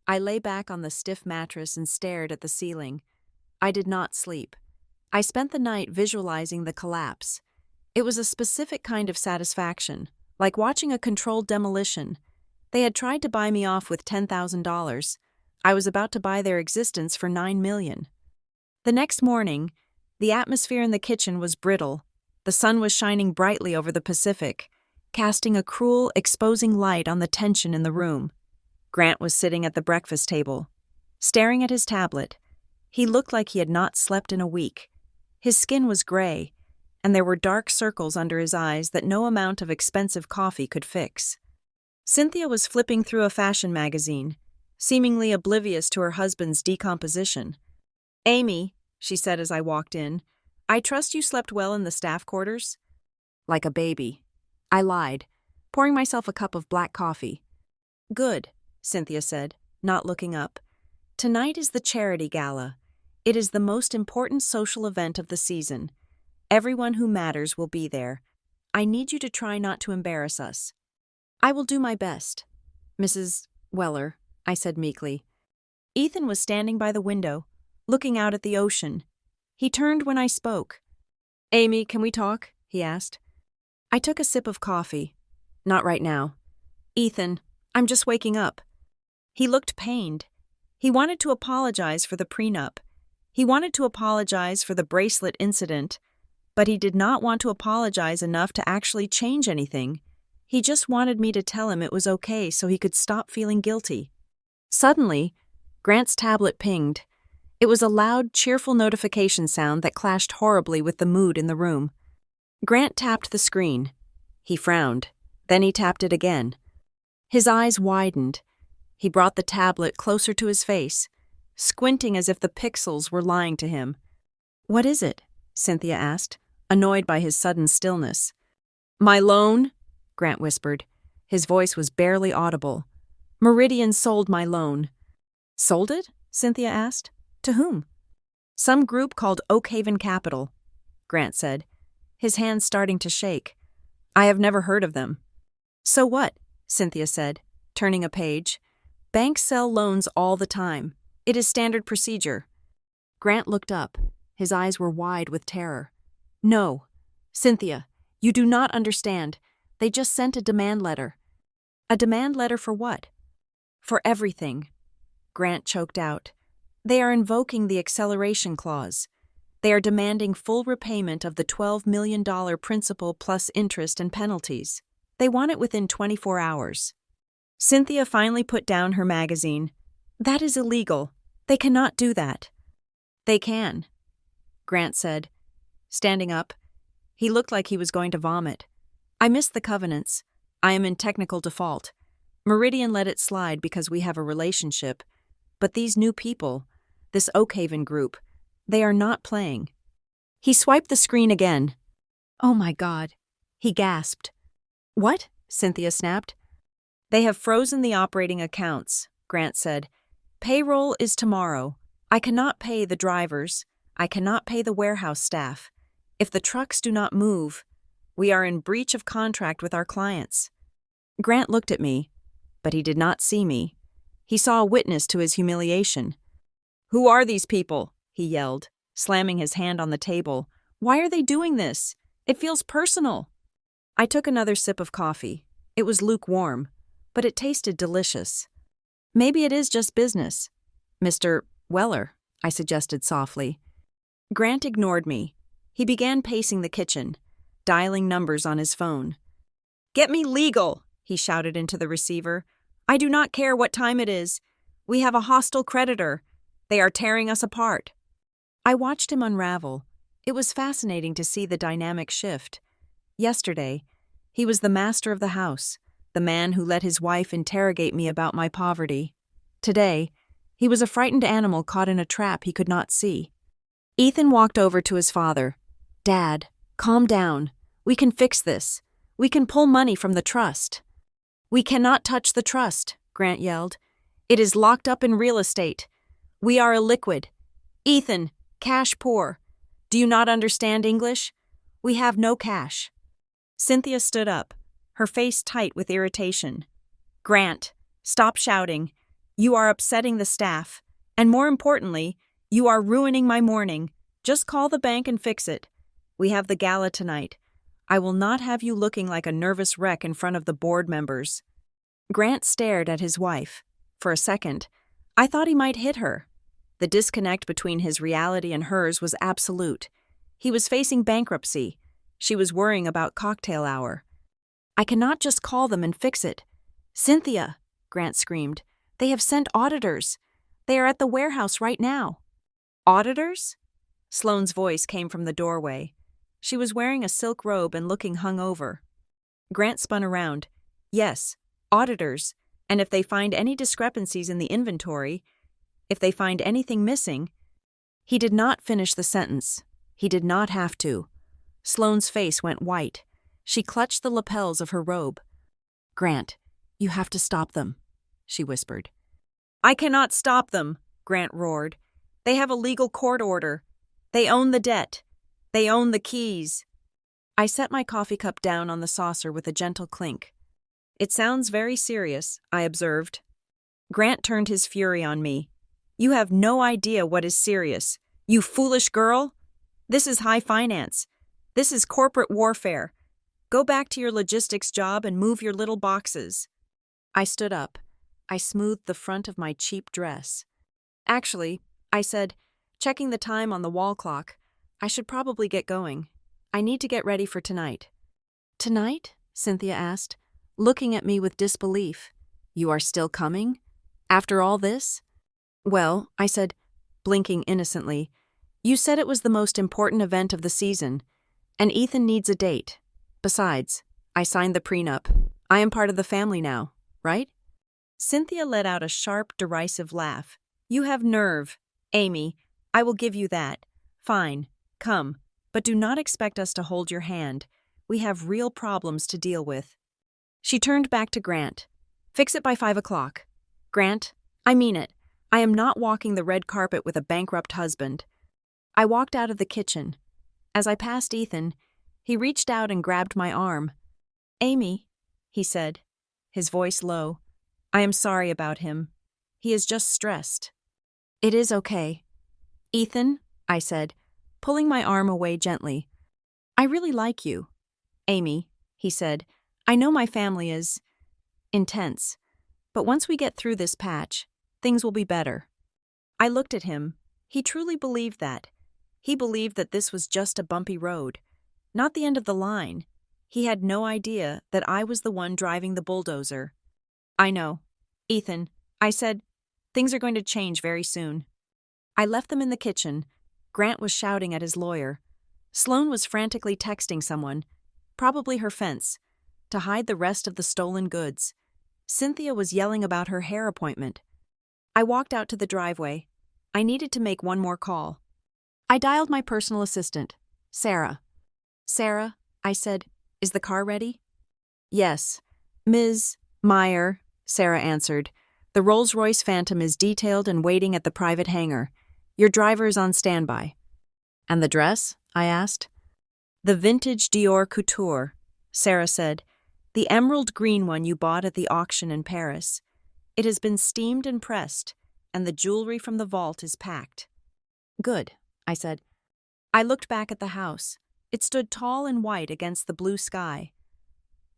S1: I lay back on the stiff mattress and stared at the ceiling. I did not sleep. I spent the night visualizing the collapse. It was a specific kind of satisfaction, like watching a controlled demolition. They had tried to buy me off with $10,000. I was about to buy their existence for $9 million. The next morning, the atmosphere in the kitchen was brittle. The sun was shining brightly over the Pacific, casting a cruel, exposing light on the tension in the room. Grant was sitting at the breakfast table. staring at his tablet. He looked like he had not slept in a week. His skin was gray, and there were dark circles under his eyes that no amount of expensive coffee could fix. Cynthia was flipping through a fashion magazine, seemingly oblivious to her husband's decomposition. "Amy," she said as I walked in, "I trust you slept well in the staff quarters?" "Like a baby." I lied, pouring myself a cup of black coffee. "Good," Cynthia said, not looking up. "Tonight is the charity gala. It is the most important social event of the season. Everyone who matters will be there. I need you to try not to embarrass us." "I will do my best, Mrs. Weller," I said meekly. Ethan was standing by the window, looking out at the ocean. He turned when I spoke. "Amy, can we talk?" he asked. I took a sip of coffee. "Not right now." "Ethan, I'm just waking up." He looked pained. He wanted to apologize for the prenup. He wanted to apologize for the bracelet incident, but he did not want to apologize enough to actually change anything. He just wanted me to tell him it was okay so he could stop feeling guilty. Suddenly, Grant's tablet pinged. It was a loud, cheerful notification sound that clashed horribly with the mood in the room. Grant tapped the screen. He frowned. Then he tapped it again. His eyes widened. He brought the tablet closer to his face, squinting as if the pixels were lying to him. "What is it?" Cynthia asked, annoyed by his sudden stillness. "My loan," Grant whispered. His voice was barely audible. "Meridian sold my loan." "Sold it?" Cynthia asked. "To whom?" "Some group called Oakhaven Capital," Grant said, his hands starting to shake. "I have never heard of them." "So what?" Cynthia said, turning a page. "Banks sell loans all the time. It is standard procedure." Grant looked up. His eyes were wide with terror. "No, Cynthia, you do not understand. They just sent a demand letter." "A demand letter for what?" "For everything," Grant choked out. "They are invoking the acceleration clause. They are demanding full repayment of the $12 million principal plus interest and penalties. They want it within 24 hours. Cynthia finally put down her magazine. "That is illegal. They cannot do that." "They can," Grant said, standing up. He looked like he was going to vomit. "I missed the covenants. I am in technical default. Meridian let it slide because we have a relationship. But these new people, this Oakhaven group, they are not playing." He swiped the screen again. "Oh my God," he gasped. "What?" Cynthia snapped. "They have frozen the operating accounts," Grant said. "Payroll is tomorrow. I cannot pay the drivers. I cannot pay the warehouse staff. If the trucks do not move, we are in breach of contract with our clients." Grant looked at me, but he did not see me. He saw a witness to his humiliation. "Who are these people?" he yelled, slamming his hand on the table. "Why are they doing this? It feels personal." I took another sip of coffee. It was lukewarm, but it tasted delicious. "Maybe it is just business, Mr. Weller," I suggested softly. Grant ignored me. He began pacing the kitchen, dialing numbers on his phone. "Get me legal," he shouted into the receiver. "I do not care what time it is. We have a hostile creditor. They are tearing us apart." I watched him unravel. It was fascinating to see the dynamic shift. Yesterday, he was the master of the house, the man who let his wife interrogate me about my poverty. Today, he was a frightened animal caught in a trap he could not see. Ethan walked over to his father. "Dad, calm down. We can fix this. We can pull money from the trust." "We cannot touch the trust," Grant yelled. "It is locked up in real estate. We are illiquid. Ethan, cash poor. Do you not understand English? We have no cash." Cynthia stood up, her face tight with irritation. "Grant, stop shouting. You are upsetting the staff. And more importantly, you are ruining my morning. Just call the bank and fix it. We have the gala tonight. I will not have you looking like a nervous wreck in front of the board members." Grant stared at his wife. For a second, I thought he might hit her. The disconnect between his reality and hers was absolute. He was facing bankruptcy. She was worrying about cocktail hour. "I cannot just call them and fix it." "Cynthia," Grant screamed, "they have sent auditors. They are at the warehouse right now. Auditors? Sloane's voice came from the doorway. She was wearing a silk robe and looking hungover. Grant spun around. Yes, auditors. And if they find any discrepancies in the inventory, if they find anything missing. He did not finish the sentence. He did not have to. Sloane's face went white. She clutched the lapels of her robe. Grant, you have to stop them, she whispered. I cannot stop them, Grant roared. They have a legal court order. They own the debt. They own the keys. I set my coffee cup down on the saucer with a gentle clink. It sounds very serious, I observed. Grant turned his fury on me. You have no idea what is serious. You foolish girl. This is high finance. This is corporate warfare. Go back to your logistics job and move your little boxes. I stood up. I smoothed the front of my cheap dress. Actually, I said, checking the time on the wall clock, I should probably get going. I need to get ready for tonight. Tonight? Cynthia asked, looking at me with disbelief. You are still coming? After all this? Well, I said, blinking innocently, you said it was the most important event of the season, and Ethan needs a date. Besides, I signed the prenup. I am part of the family now, right? Cynthia let out a sharp, derisive laugh. You have nerve, Amy. I will give you that. Fine, come, but do not expect us to hold your hand. We have real problems to deal with. She turned back to Grant. Fix it by 5 o'clock. Grant, I mean it. I am not walking the red carpet with a bankrupt husband. I walked out of the kitchen. As I passed Ethan, he reached out and grabbed my arm. Amy, he said, his voice low, I am sorry about him. He is just stressed. It is okay. Ethan, I said, pulling my arm away gently. I really like you. Amy, he said, I know my family is intense, but once we get through this patch, things will be better. I looked at him. He truly believed that. He believed that this was just a bumpy road, not the end of the line. He had no idea that I was the one driving the bulldozer. I know. Ethan, I said, things are going to change very soon. I left them in the kitchen. Grant was shouting at his lawyer. Sloane was frantically texting someone, probably her fence, to hide the rest of the stolen goods. Cynthia was yelling about her hair appointment. I walked out to the driveway. I needed to make one more call. I dialed my personal assistant, Sarah. Sarah, I said, is the car ready? Yes. Ms. Meyer, Sarah answered. The Rolls-Royce Phantom is detailed and waiting at the private hangar. Your driver is on standby. And the dress? I asked. The vintage Dior couture, Sarah said. The emerald green one you bought at the auction in Paris. It has been steamed and pressed, and the jewelry from the vault is packed. Good, I said. I looked back at the house. It stood tall and white against the blue sky.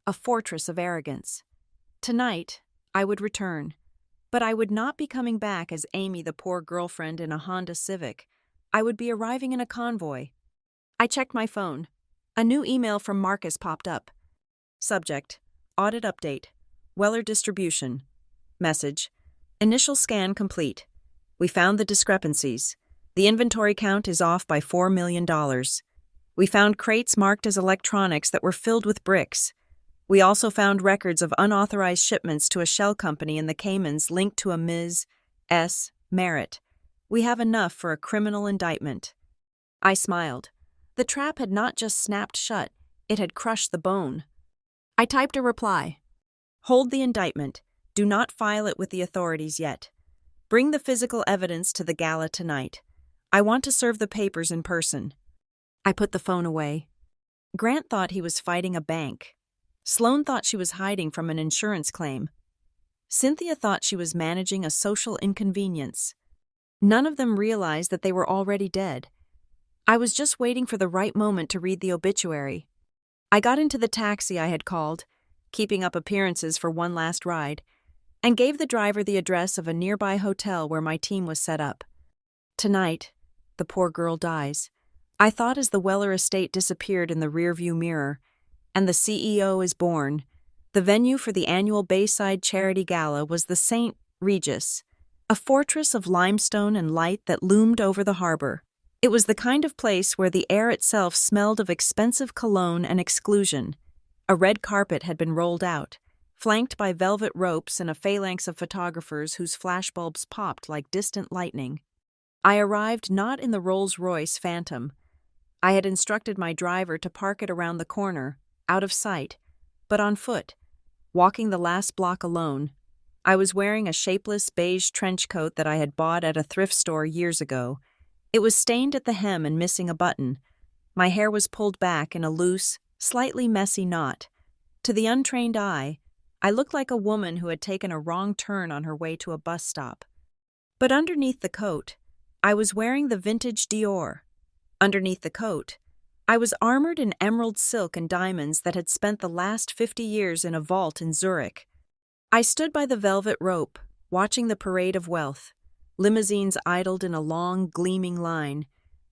S1: A fortress of arrogance. Tonight, I would return. But I would not be coming back as Amy, the poor girlfriend in a Honda Civic. I would be arriving in a convoy. I checked my phone. A new email from Marcus popped up. Subject: Audit update. Weller distribution. Message: Initial scan complete. We found the discrepancies. The inventory count is off by $4 million. We found crates marked as electronics that were filled with bricks. We also found records of unauthorized shipments to a shell company in the Caymans linked to a Ms. S. Merritt. We have enough for a criminal indictment. I smiled. The trap had not just snapped shut, it had crushed the bone. I typed a reply. Hold the indictment. Do not file it with the authorities yet. Bring the physical evidence to the gala tonight. I want to serve the papers in person. I put the phone away. Grant thought he was fighting a bank. Sloane thought she was hiding from an insurance claim. Cynthia thought she was managing a social inconvenience. None of them realized that they were already dead. I was just waiting for the right moment to read the obituary. I got into the taxi I had called, keeping up appearances for one last ride, and gave the driver the address of a nearby hotel where my team was set up. Tonight, the poor girl dies. I thought as the Weller estate disappeared in the rearview mirror, and the CEO is born. The venue for the annual Bayside Charity Gala was the St. Regis, a fortress of limestone and light that loomed over the harbor. It was the kind of place where the air itself smelled of expensive cologne and exclusion. A red carpet had been rolled out, flanked by velvet ropes and a phalanx of photographers whose flashbulbs popped like distant lightning. I arrived not in the Rolls-Royce Phantom. I had instructed my driver to park it around the corner, out of sight, but on foot, walking the last block alone. I was wearing a shapeless beige trench coat that I had bought at a thrift store years ago. It was stained at the hem and missing a button. My hair was pulled back in a loose, slightly messy knot. To the untrained eye, I looked like a woman who had taken a wrong turn on her way to a bus stop. But underneath the coat, I was wearing the vintage Dior. Underneath the coat, I was armored in emerald silk and diamonds that had spent the last 50 years in a vault in Zurich. I stood by the velvet rope, watching the parade of wealth. Limousines idled in a long, gleaming line.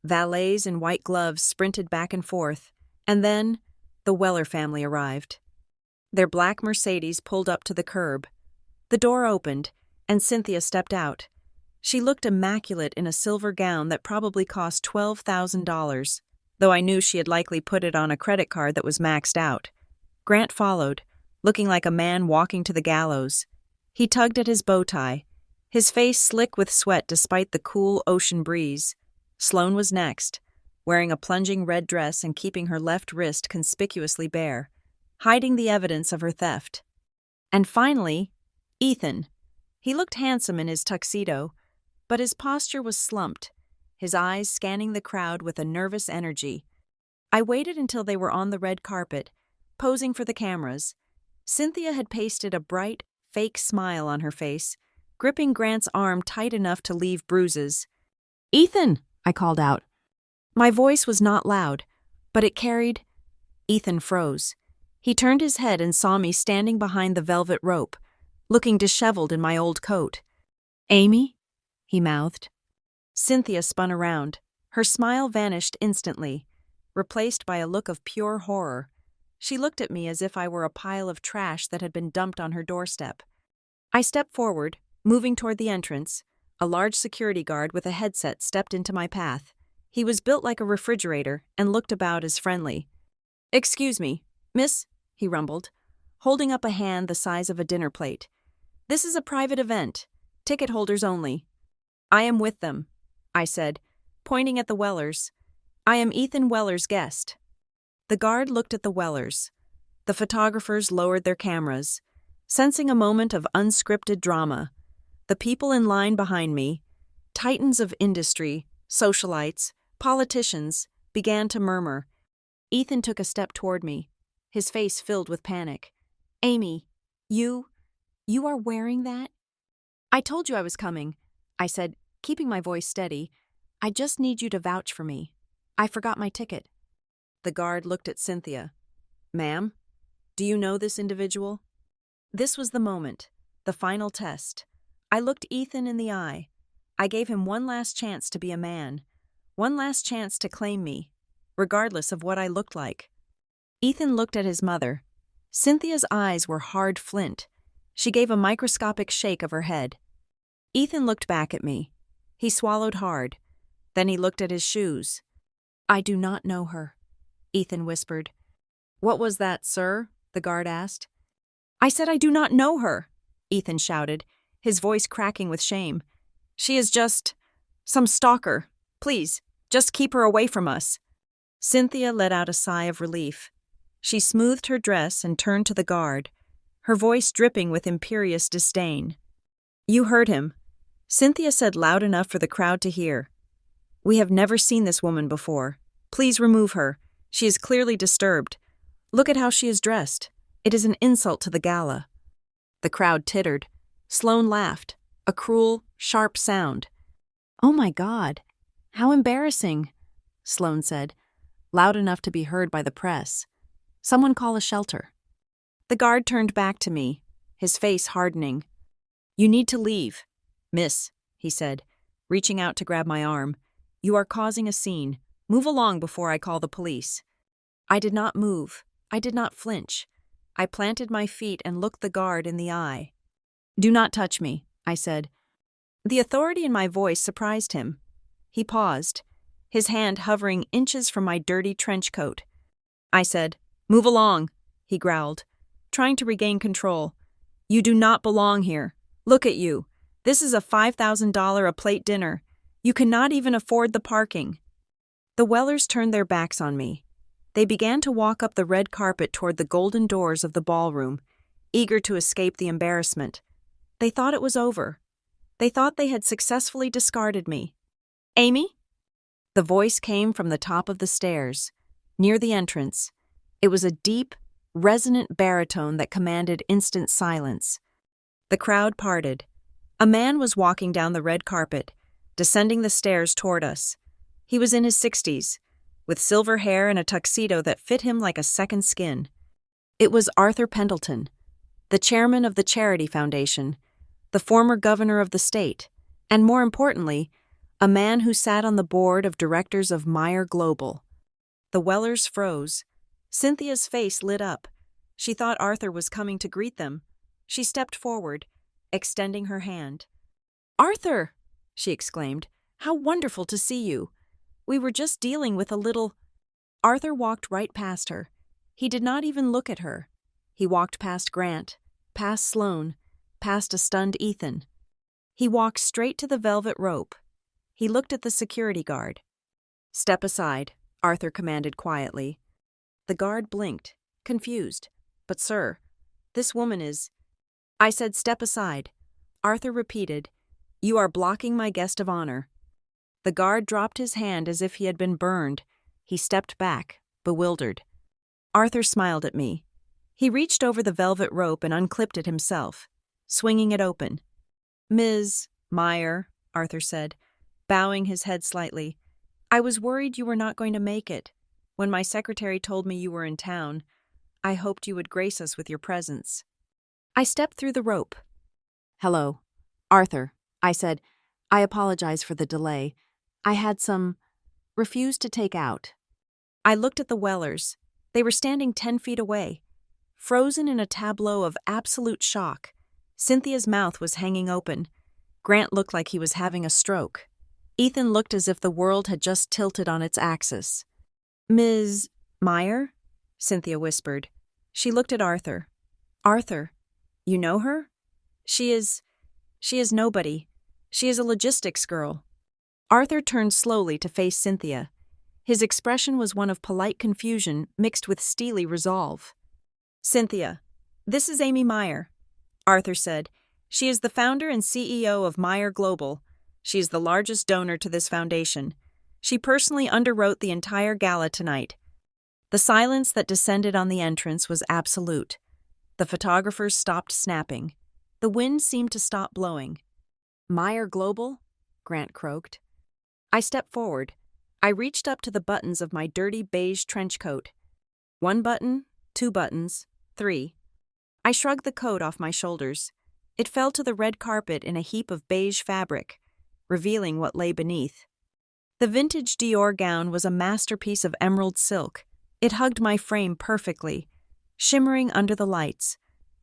S1: Valets in white gloves sprinted back and forth. And then, the Weller family arrived. Their black Mercedes pulled up to the curb. The door opened, and Cynthia stepped out. She looked immaculate in a silver gown that probably cost $12,000, though I knew she had likely put it on a credit card that was maxed out. Grant followed, looking like a man walking to the gallows. He tugged at his bow tie, his face slick with sweat despite the cool ocean breeze. Sloane was next, wearing a plunging red dress and keeping her left wrist conspicuously bare, hiding the evidence of her theft. And finally, Ethan. He looked handsome in his tuxedo, but his posture was slumped, his eyes scanning the crowd with a nervous energy. I waited until they were on the red carpet, posing for the cameras. Cynthia had pasted a bright, fake smile on her face, gripping Grant's arm tight enough to leave bruises. "Ethan!" I called out. My voice was not loud, but it carried. Ethan froze. He turned his head and saw me standing behind the velvet rope, looking disheveled in my old coat. "Amy?" he mouthed. Cynthia spun around. Her smile vanished instantly, replaced by a look of pure horror. She looked at me as if I were a pile of trash that had been dumped on her doorstep. I stepped forward, moving toward the entrance. A large security guard with a headset stepped into my path. He was built like a refrigerator and looked about as friendly. "Excuse me, miss," he rumbled, holding up a hand the size of a dinner plate. "This is a private event. Ticket holders only." "I am with them," I said, pointing at the Wellers. "I am Ethan Weller's guest." The guard looked at the Wellers. The photographers lowered their cameras, sensing a moment of unscripted drama. The people in line behind me, titans of industry, socialites, politicians, began to murmur. Ethan took a step toward me, his face filled with panic. "Amy, you are wearing that?" "I told you I was coming," I said, keeping my voice steady. "I just need you to vouch for me. I forgot my ticket." The guard looked at Cynthia. "Ma'am, do you know this individual?" This was the moment, the final test. I looked Ethan in the eye. I gave him one last chance to be a man, one last chance to claim me, regardless of what I looked like. Ethan looked at his mother. Cynthia's eyes were hard flint. She gave a microscopic shake of her head. Ethan looked back at me. He swallowed hard. Then he looked at his shoes. "I do not know her," Ethan whispered. "What was that, sir?" the guard asked. "I said I do not know her," Ethan shouted, his voice cracking with shame. "She is just some stalker. Please, just keep her away from us." Cynthia let out a sigh of relief. She smoothed her dress and turned to the guard, her voice dripping with imperious disdain. "You heard him," Cynthia said loud enough for the crowd to hear. "We have never seen this woman before. Please remove her. She is clearly disturbed. Look at how she is dressed. It is an insult to the gala." The crowd tittered. Sloane laughed, a cruel, sharp sound. "Oh my God, how embarrassing," Sloane said, loud enough to be heard by the press. "Someone call a shelter." The guard turned back to me, his face hardening. "You need to leave, miss," he said, reaching out to grab my arm. "You are causing a scene. Move along before I call the police." I did not move. I did not flinch. I planted my feet and looked the guard in the eye. "Do not touch me," I said. The authority in my voice surprised him. He paused, his hand hovering inches from my dirty trench coat. I said, "Move along," he growled, trying to regain control. "You do not belong here. Look at you. This is a $5,000 a plate dinner. You cannot even afford the parking." The Wellers turned their backs on me. They began to walk up the red carpet toward the golden doors of the ballroom, eager to escape the embarrassment. They thought it was over. They thought they had successfully discarded me. "Amy?" The voice came from the top of the stairs, near the entrance. It was a deep, resonant baritone that commanded instant silence. The crowd parted. A man was walking down the red carpet, descending the stairs toward us. He was in his 60s, with silver hair and a tuxedo that fit him like a second skin. It was Arthur Pendleton, the chairman of the Charity Foundation, the former governor of the state, and more importantly, a man who sat on the board of directors of Meyer Global. The Wellers froze. Cynthia's face lit up. She thought Arthur was coming to greet them. She stepped forward, extending her hand. "Arthur!" she exclaimed. "How wonderful to see you. We were just dealing with a little—" Arthur walked right past her. He did not even look at her. He walked past Grant, past Sloane, past a stunned Ethan. He walked straight to the velvet rope. He looked at the security guard. "Step aside," Arthur commanded quietly. The guard blinked, confused. "But sir, this woman is—" "I said step aside." Arthur repeated, "You are blocking my guest of honor." The guard dropped his hand as if he had been burned. He stepped back, bewildered. Arthur smiled at me. He reached over the velvet rope and unclipped it himself, swinging it open. "Ms. Meyer," Arthur said, bowing his head slightly, "I was worried you were not going to make it. When my secretary told me you were in town, I hoped you would grace us with your presence." I stepped through the rope. "Hello, Arthur," I said. "I apologize for the delay. I had some refused to take out." I looked at the Wellers. They were standing 10 feet away, frozen in a tableau of absolute shock. Cynthia's mouth was hanging open. Grant looked like he was having a stroke. Ethan looked as if the world had just tilted on its axis. "Ms. Meyer?" Cynthia whispered. She looked at Arthur. "Arthur, you know her? She is nobody. She is a logistics girl." Arthur turned slowly to face Cynthia. His expression was one of polite confusion mixed with steely resolve. "Cynthia, this is Amy Meyer," Arthur said. "She is the founder and CEO of Meyer Global. She is the largest donor to this foundation. She personally underwrote the entire gala tonight." The silence that descended on the entrance was absolute. The photographers stopped snapping. The wind seemed to stop blowing. "Meyer Global?" Grant croaked. I stepped forward. I reached up to the buttons of my dirty beige trench coat. 1 button, 2 buttons, 3. I shrugged the coat off my shoulders. It fell to the red carpet in a heap of beige fabric, revealing what lay beneath. The vintage Dior gown was a masterpiece of emerald silk. It hugged my frame perfectly, shimmering under the lights.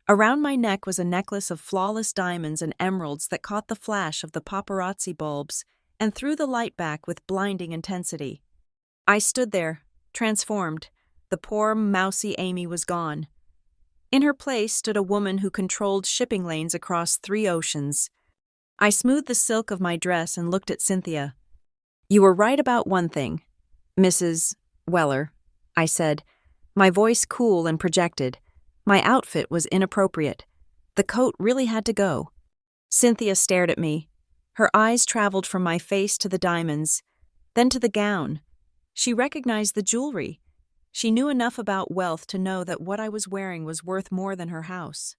S1: Around my neck was a necklace of flawless diamonds and emeralds that caught the flash of the paparazzi bulbs and threw the light back with blinding intensity. I stood there, transformed. The poor, mousy Amy was gone. In her place stood a woman who controlled shipping lanes across 3 oceans. I smoothed the silk of my dress and looked at Cynthia. "You were right about one thing, Mrs. Weller," I said, my voice cool and projected. My outfit was inappropriate. The coat really had to go. Cynthia stared at me. Her eyes traveled from my face to the diamonds, then to the gown. She recognized the jewelry. She knew enough about wealth to know that what I was wearing was worth more than her house.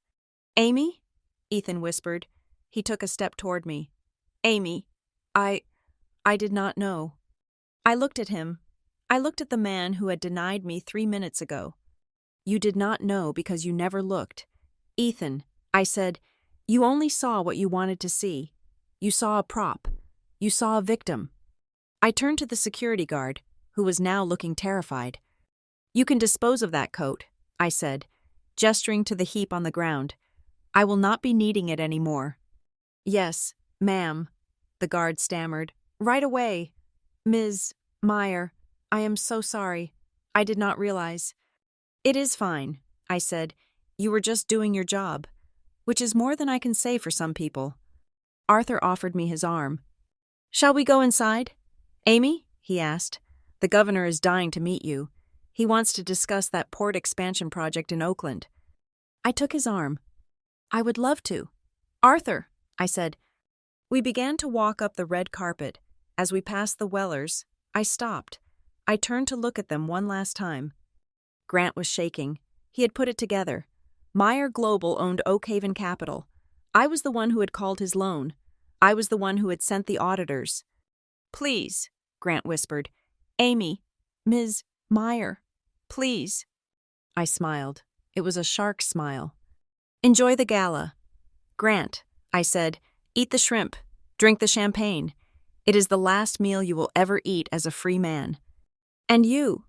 S1: "Amy?" Ethan whispered. He took a step toward me. "Amy, I did not know." I looked at him. I looked at the man who had denied me 3 minutes ago. "You did not know because you never looked. Ethan," I said, "you only saw what you wanted to see. You saw a prop. You saw a victim." I turned to the security guard, who was now looking terrified. "You can dispose of that coat," I said, gesturing to the heap on the ground. "I will not be needing it anymore." "Yes, Ma'am, the guard stammered. Right away. Ms. Meyer, I am so sorry. I did not realize. It is fine, I said. You were just doing your job, which is more than I can say for some people. Arthur offered me his arm. Shall we go inside? Amy, he asked. The governor is dying to meet you. He wants to discuss that port expansion project in Oakland. I took his arm. I would love to. Arthur, I said. We began to walk up the red carpet. As we passed the Wellers, I stopped. I turned to look at them one last time. Grant was shaking. He had put it together. Meyer Global owned Oakhaven Capital. I was the one who had called his loan. I was the one who had sent the auditors. Please, Grant whispered. Amy, Ms. Meyer, please. I smiled. It was a shark smile. Enjoy the gala. Grant, I said, eat the shrimp, drink the champagne. It is the last meal you will ever eat as a free man. And you,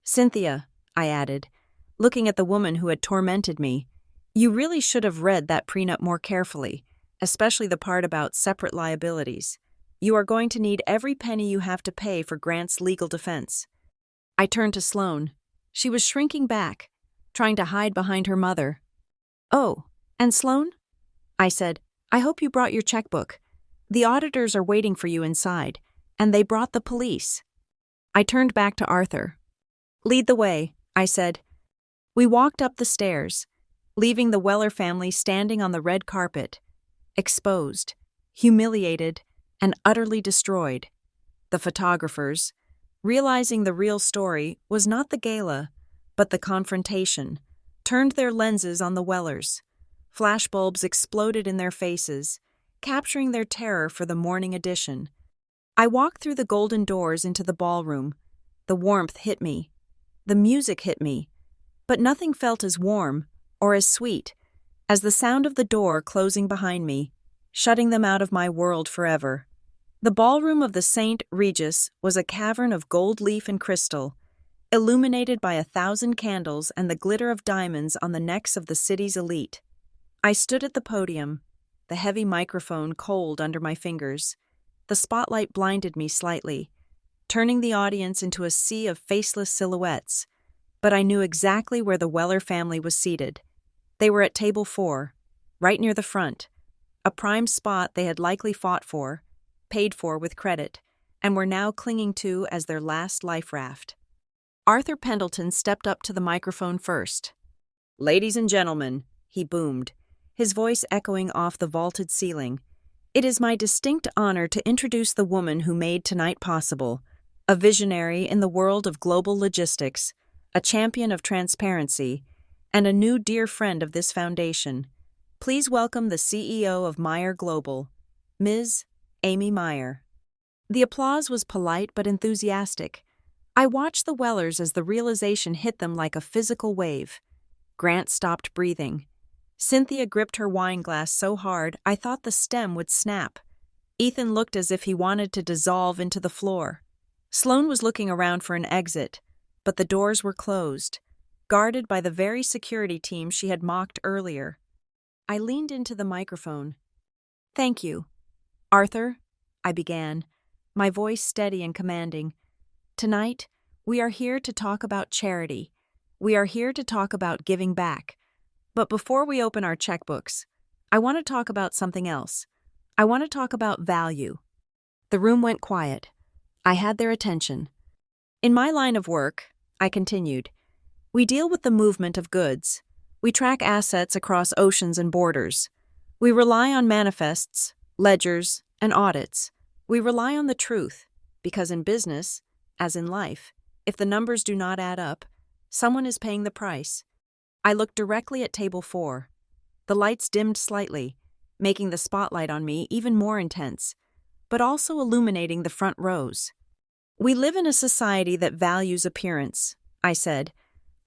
S1: Cynthia, I added, looking at the woman who had tormented me. You really should have read that prenup more carefully, especially the part about separate liabilities. You are going to need every penny you have to pay for Grant's legal defense. I turned to Sloane. She was shrinking back, trying to hide behind her mother. Oh, and Sloane? I said, I hope you brought your checkbook. The auditors are waiting for you inside, and they brought the police. I turned back to Arthur. Lead the way, I said. We walked up the stairs, leaving the Weller family standing on the red carpet, exposed, humiliated, and utterly destroyed. The photographers, realizing the real story was not the gala, but the confrontation, turned their lenses on the Wellers. Flashbulbs exploded in their faces, capturing their terror for the morning edition. I walked through the golden doors into the ballroom. The warmth hit me. The music hit me. But nothing felt as warm or as sweet as the sound of the door closing behind me, shutting them out of my world forever. The ballroom of the St. Regis was a cavern of gold leaf and crystal, illuminated by 1,000 candles and the glitter of diamonds on the necks of the city's elite. I stood at the podium, the heavy microphone cold under my fingers. The spotlight blinded me slightly, turning the audience into a sea of faceless silhouettes, but I knew exactly where the Weller family was seated. They were at table 4, right near the front, a prime spot they had likely fought for, paid for with credit, and were now clinging to as their last life raft. Arthur Pendleton stepped up to the microphone first. Ladies and gentlemen, he boomed, his voice echoing off the vaulted ceiling. It is my distinct honor to introduce the woman who made tonight possible, a visionary in the world of global logistics, a champion of transparency, and a new dear friend of this foundation. Please welcome the CEO of Meyer Global, Ms. Amy Meyer. The applause was polite but enthusiastic. I watched the Wellers as the realization hit them like a physical wave. Grant stopped breathing. Cynthia gripped her wine glass so hard I thought the stem would snap. Ethan looked as if he wanted to dissolve into the floor. Sloane was looking around for an exit, but the doors were closed, guarded by the very security team she had mocked earlier. I leaned into the microphone. Thank you. Arthur, I began, my voice steady and commanding. Tonight, we are here to talk about charity. We are here to talk about giving back. But before we open our checkbooks, I want to talk about something else. I want to talk about value. The room went quiet. I had their attention. In my line of work, I continued, we deal with the movement of goods. We track assets across oceans and borders. We rely on manifests, ledgers, and audits. We rely on the truth, because in business, as in life, if the numbers do not add up, someone is paying the price. I looked directly at table 4. The lights dimmed slightly, making the spotlight on me even more intense, but also illuminating the front rows. We live in a society that values appearance, I said,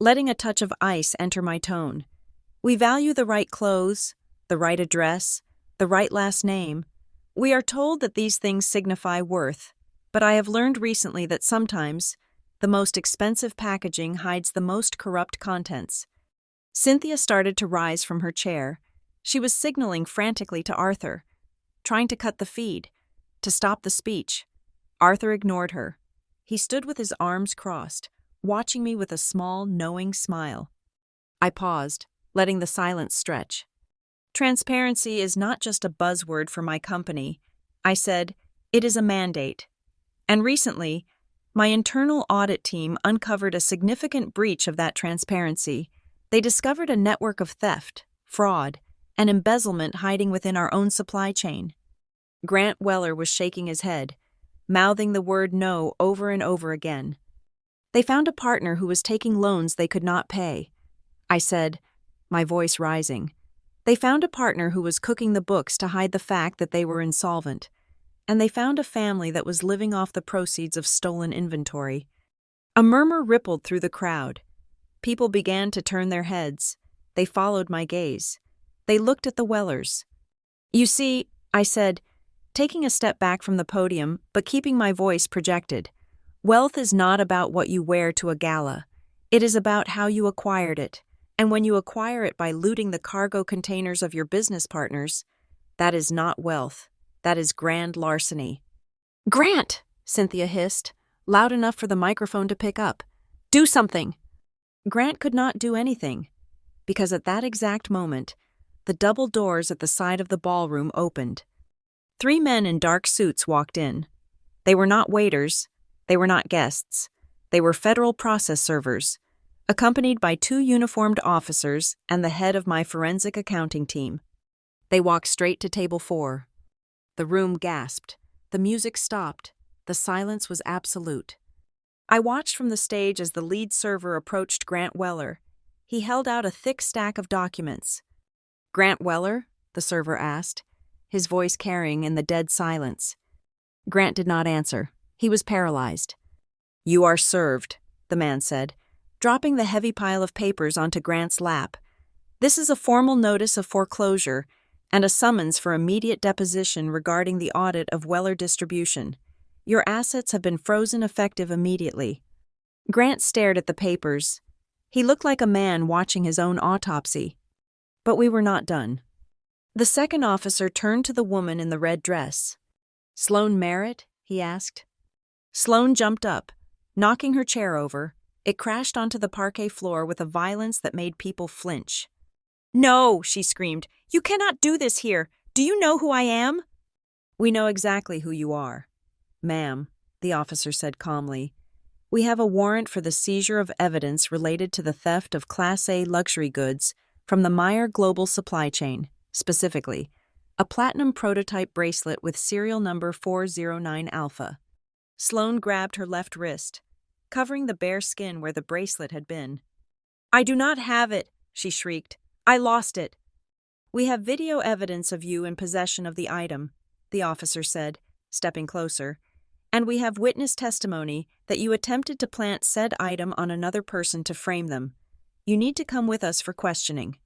S1: letting a touch of ice enter my tone. We value the right clothes, the right address, the right last name. We are told that these things signify worth, but I have learned recently that sometimes the most expensive packaging hides the most corrupt contents. Cynthia started to rise from her chair. She was signaling frantically to Arthur. trying to cut the feed, to stop the speech. Arthur ignored her. He stood with his arms crossed, watching me with a small, knowing smile. I paused, letting the silence stretch. Transparency is not just a buzzword for my company. I said, it is a mandate. And recently, my internal audit team uncovered a significant breach of that transparency. They discovered a network of theft, fraud, and embezzlement hiding within our own supply chain. Grant Weller was shaking his head, mouthing the word no over and over again. They found a partner who was taking loans they could not pay. I said, my voice rising. They found a partner who was cooking the books to hide the fact that they were insolvent. And they found a family that was living off the proceeds of stolen inventory. A murmur rippled through the crowd. People began to turn their heads. They followed my gaze. They looked at the Wellers. You see, I said, taking a step back from the podium, but keeping my voice projected. Wealth is not about what you wear to a gala. It is about how you acquired it. And when you acquire it by looting the cargo containers of your business partners, that is not wealth. That is grand larceny. Grant, Cynthia hissed, loud enough for the microphone to pick up. Do something. Grant could not do anything, because at that exact moment, the double doors at the side of the ballroom opened. 3 men in dark suits walked in. They were not waiters. They were not guests. They were federal process servers, accompanied by 2 uniformed officers and the head of my forensic accounting team. They walked straight to table 4. The room gasped. The music stopped. The silence was absolute. I watched from the stage as the lead server approached Grant Weller. He held out a thick stack of documents. Grant Weller? The server asked, his voice carrying in the dead silence. Grant did not answer. He was paralyzed. You are served, the man said, dropping the heavy pile of papers onto Grant's lap. This is a formal notice of foreclosure and a summons for immediate deposition regarding the audit of Weller Distribution. Your assets have been frozen effective immediately. Grant stared at the papers. He looked like a man watching his own autopsy. But we were not done. The second officer turned to the woman in the red dress. Sloan Merritt? He asked. Sloan jumped up, knocking her chair over. It crashed onto the parquet floor with a violence that made people flinch. No, she screamed. You cannot do this here. Do you know who I am? We know exactly who you are. Ma'am, the officer said calmly. We have a warrant for the seizure of evidence related to the theft of Class A luxury goods from the Meyer Global supply chain, specifically, a platinum prototype bracelet with serial number 409 Alpha. Sloan grabbed her left wrist, covering the bare skin where the bracelet had been. I do not have it, she shrieked. I lost it. We have video evidence of you in possession of the item, the officer said, stepping closer, and we have witness testimony that you attempted to plant said item on another person to frame them. You need to come with us for questioning.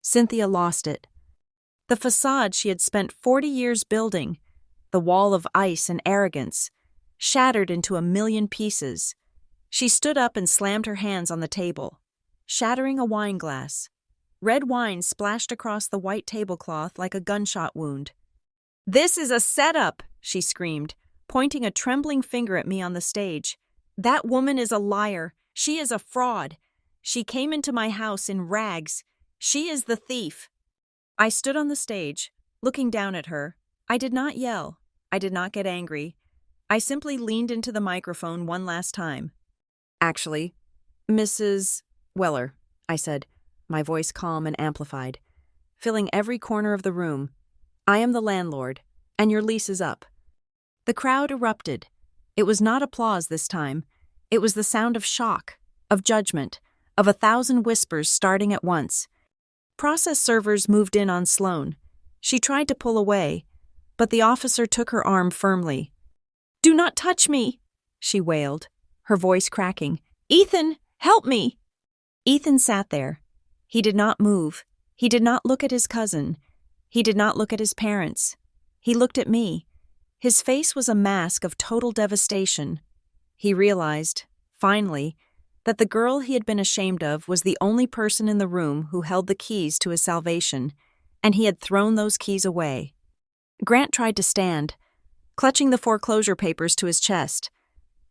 S1: Cynthia lost it. The facade she had spent 40 years building, the wall of ice and arrogance, shattered into a million pieces. She stood up and slammed her hands on the table, shattering a wine glass. Red wine splashed across the white tablecloth like a gunshot wound. This is a setup, she screamed, pointing a trembling finger at me on the stage. That woman is a liar. She is a fraud. She came into my house in rags. She is the thief. I stood on the stage, looking down at her. I did not yell. I did not get angry. I simply leaned into the microphone one last time. Actually, Mrs. Weller, I said, my voice calm and amplified, filling every corner of the room. I am the landlord, and your lease is up. The crowd erupted. It was not applause this time. It was the sound of shock, of judgment, of 1,000 whispers starting at once. Process servers moved in on Sloan. She tried to pull away, but the officer took her arm firmly. Do not touch me, she wailed, her voice cracking. Ethan, help me! Ethan sat there. He did not move. He did not look at his cousin. He did not look at his parents. He looked at me. His face was a mask of total devastation. He realized, finally, that the girl he had been ashamed of was the only person in the room who held the keys to his salvation, and he had thrown those keys away. Grant tried to stand, clutching the foreclosure papers to his chest,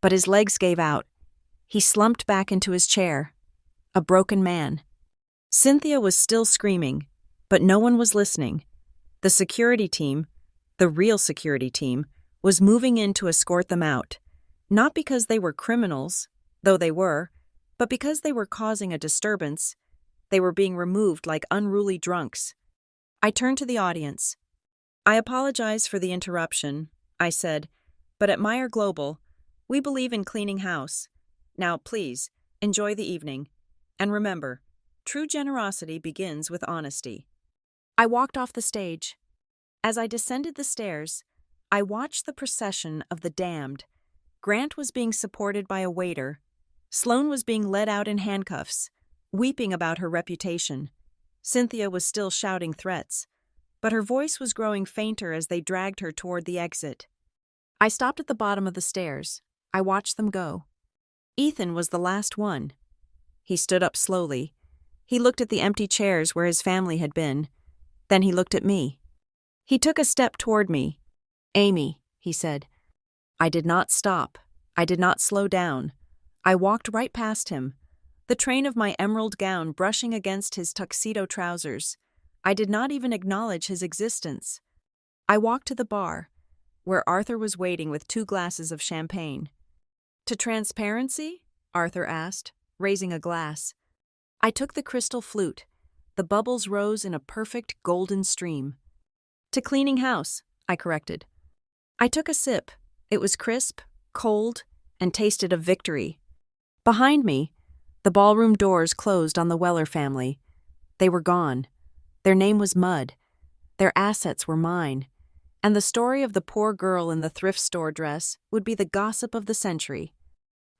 S1: but his legs gave out. He slumped back into his chair, a broken man. Cynthia was still screaming, but no one was listening. The security team, the real security team, was moving in to escort them out, not because they were criminals, though they were, but because they were causing a disturbance. They were being removed like unruly drunks. I turned to the audience. "I apologize for the interruption," I said, "but at Meyer Global, we believe in cleaning house. Now, please, enjoy the evening. And remember, true generosity begins with honesty." I walked off the stage. As I descended the stairs, I watched the procession of the damned. Grant was being supported by a waiter. Sloane was being led out in handcuffs, weeping about her reputation. Cynthia was still shouting threats, but her voice was growing fainter as they dragged her toward the exit. I stopped at the bottom of the stairs. I watched them go. Ethan was the last one. He stood up slowly. He looked at the empty chairs where his family had been. Then he looked at me. He took a step toward me. "Amy," he said. I did not stop. I did not slow down. I walked right past him, the train of my emerald gown brushing against his tuxedo trousers. I did not even acknowledge his existence. I walked to the bar, where Arthur was waiting with 2 glasses of champagne. "To transparency?" Arthur asked, raising a glass. I took the crystal flute. The bubbles rose in a perfect golden stream. "To cleaning house," I corrected. I took a sip. It was crisp, cold, and tasted of victory. Behind me, the ballroom doors closed on the Weller family. They were gone. Their name was Mud. Their assets were mine. And the story of the poor girl in the thrift store dress would be the gossip of the century.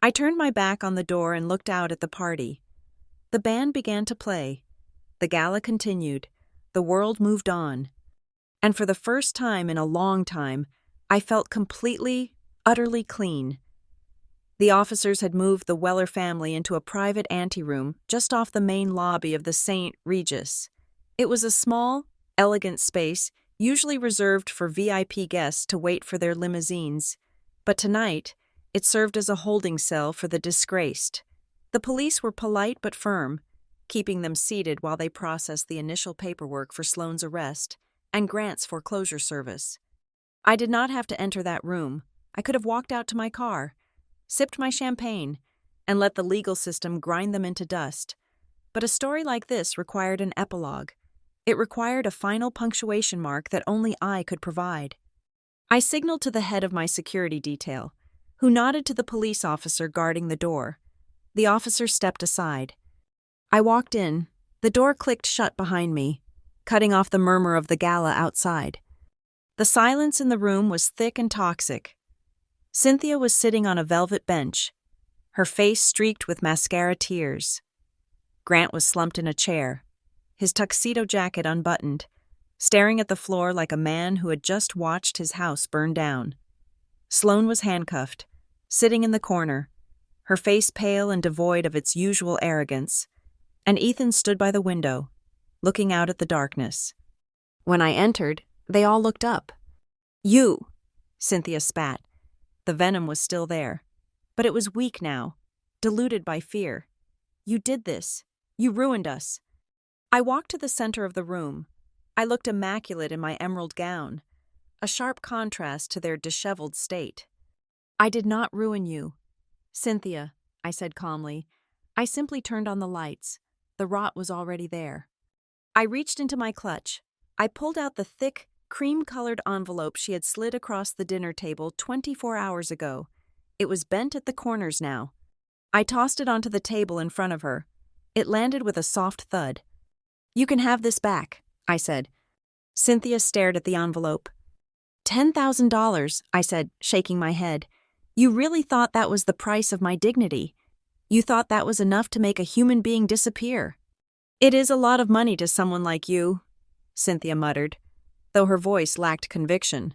S1: I turned my back on the door and looked out at the party. The band began to play. The gala continued. The world moved on. And for the first time in a long time, I felt completely, utterly clean. The officers had moved the Weller family into a private anteroom just off the main lobby of the St. Regis. It was a small, elegant space, usually reserved for VIP guests to wait for their limousines. But tonight, it served as a holding cell for the disgraced. The police were polite but firm, keeping them seated while they processed the initial paperwork for Sloane's arrest and Grant's foreclosure service. I did not have to enter that room. I could have walked out to my car, sipped my champagne, and let the legal system grind them into dust. But a story like this required an epilogue. It required a final punctuation mark that only I could provide. I signaled to the head of my security detail, who nodded to the police officer guarding the door. The officer stepped aside. I walked in. The door clicked shut behind me, cutting off the murmur of the gala outside. The silence in the room was thick and toxic. Cynthia was sitting on a velvet bench, her face streaked with mascara tears. Grant was slumped in a chair, his tuxedo jacket unbuttoned, staring at the floor like a man who had just watched his house burn down. Sloane was handcuffed, sitting in the corner, her face pale and devoid of its usual arrogance, and Ethan stood by the window, looking out at the darkness. When I entered, they all looked up. "You!" Cynthia spat. The venom was still there, but it was weak now, diluted by fear. "You did this. You ruined us." I walked to the center of the room. I looked immaculate in my emerald gown, a sharp contrast to their disheveled state. "I did not ruin you, Cynthia," I said calmly. "I simply turned on the lights. The rot was already there." I reached into my clutch. I pulled out the thick, cream-colored envelope she had slid across the dinner table 24 hours ago. It was bent at the corners now. I tossed it onto the table in front of her. It landed with a soft thud. "You can have this back," I said. Cynthia stared at the envelope. $10,000, I said, shaking my head. "You really thought that was the price of my dignity. You thought that was enough to make a human being disappear." "It is a lot of money to someone like you," Cynthia muttered, though her voice lacked conviction.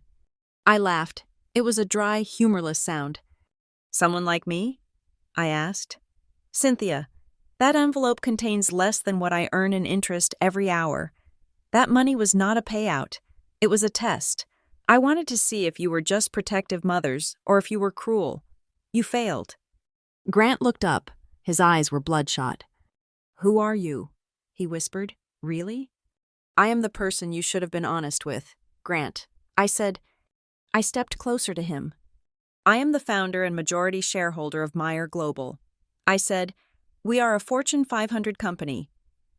S1: I laughed. It was a dry, humorless sound. "Someone like me?" I asked. "Cynthia, that envelope contains less than what I earn in interest every hour. That money was not a payout. It was a test, I wanted to see if you were just protective mothers or if you were cruel. You failed." Grant looked up. His eyes were bloodshot. "Who are you?" he whispered. "Really?" "I am the person you should have been honest with, Grant," I said. I stepped closer to him. "I am the founder and majority shareholder of Meyer Global," I said. "We are a Fortune 500 company.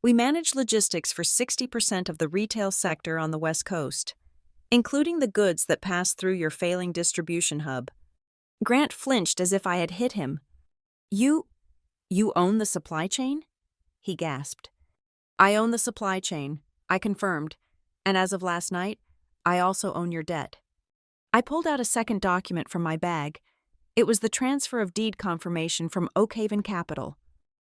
S1: We manage logistics for 60% of the retail sector on the West Coast, including the goods that pass through your failing distribution hub." Grant flinched as if I had hit him. You own the supply chain?" he gasped. "I own the supply chain," I confirmed, "and as of last night, I also own your debt." I pulled out a second document from my bag. It was the transfer of deed confirmation from Oakhaven Capital.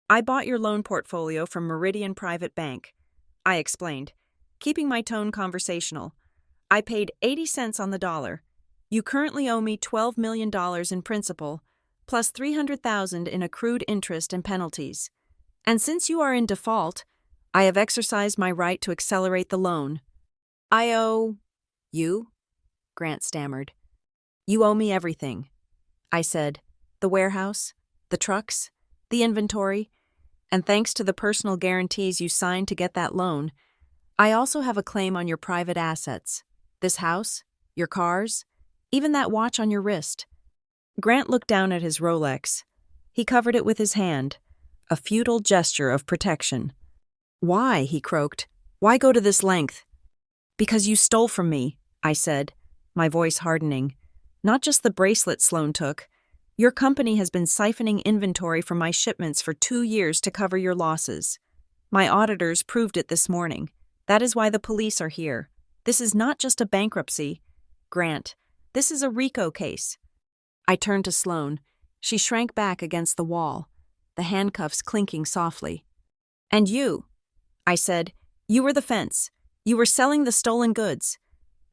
S1: "I bought your loan portfolio from Meridian Private Bank," I explained, keeping my tone conversational. "I paid 80 cents on the dollar. You currently owe me $12 million in principal, plus $300,000 in accrued interest and penalties. And since you are in default, I have exercised my right to accelerate the loan." "I owe you?" Grant stammered. "You owe me everything," I said. "The warehouse, the trucks, the inventory, and thanks to the personal guarantees you signed to get that loan, I also have a claim on your private assets. This house, your cars, even that watch on your wrist." Grant looked down at his Rolex. He covered it with his hand, a futile gesture of protection. "Why?" he croaked. "Why go to this length?" "Because you stole from me," I said, my voice hardening. "Not just the bracelet Sloan took. Your company has been siphoning inventory from my shipments for 2 years to cover your losses. My auditors proved it this morning. That is why the police are here. This is not just a bankruptcy. Grant, this is a RICO case." I turned to Sloan. She shrank back against the wall, the handcuffs clinking softly. "And you," I said, "you were the fence. You were selling the stolen goods.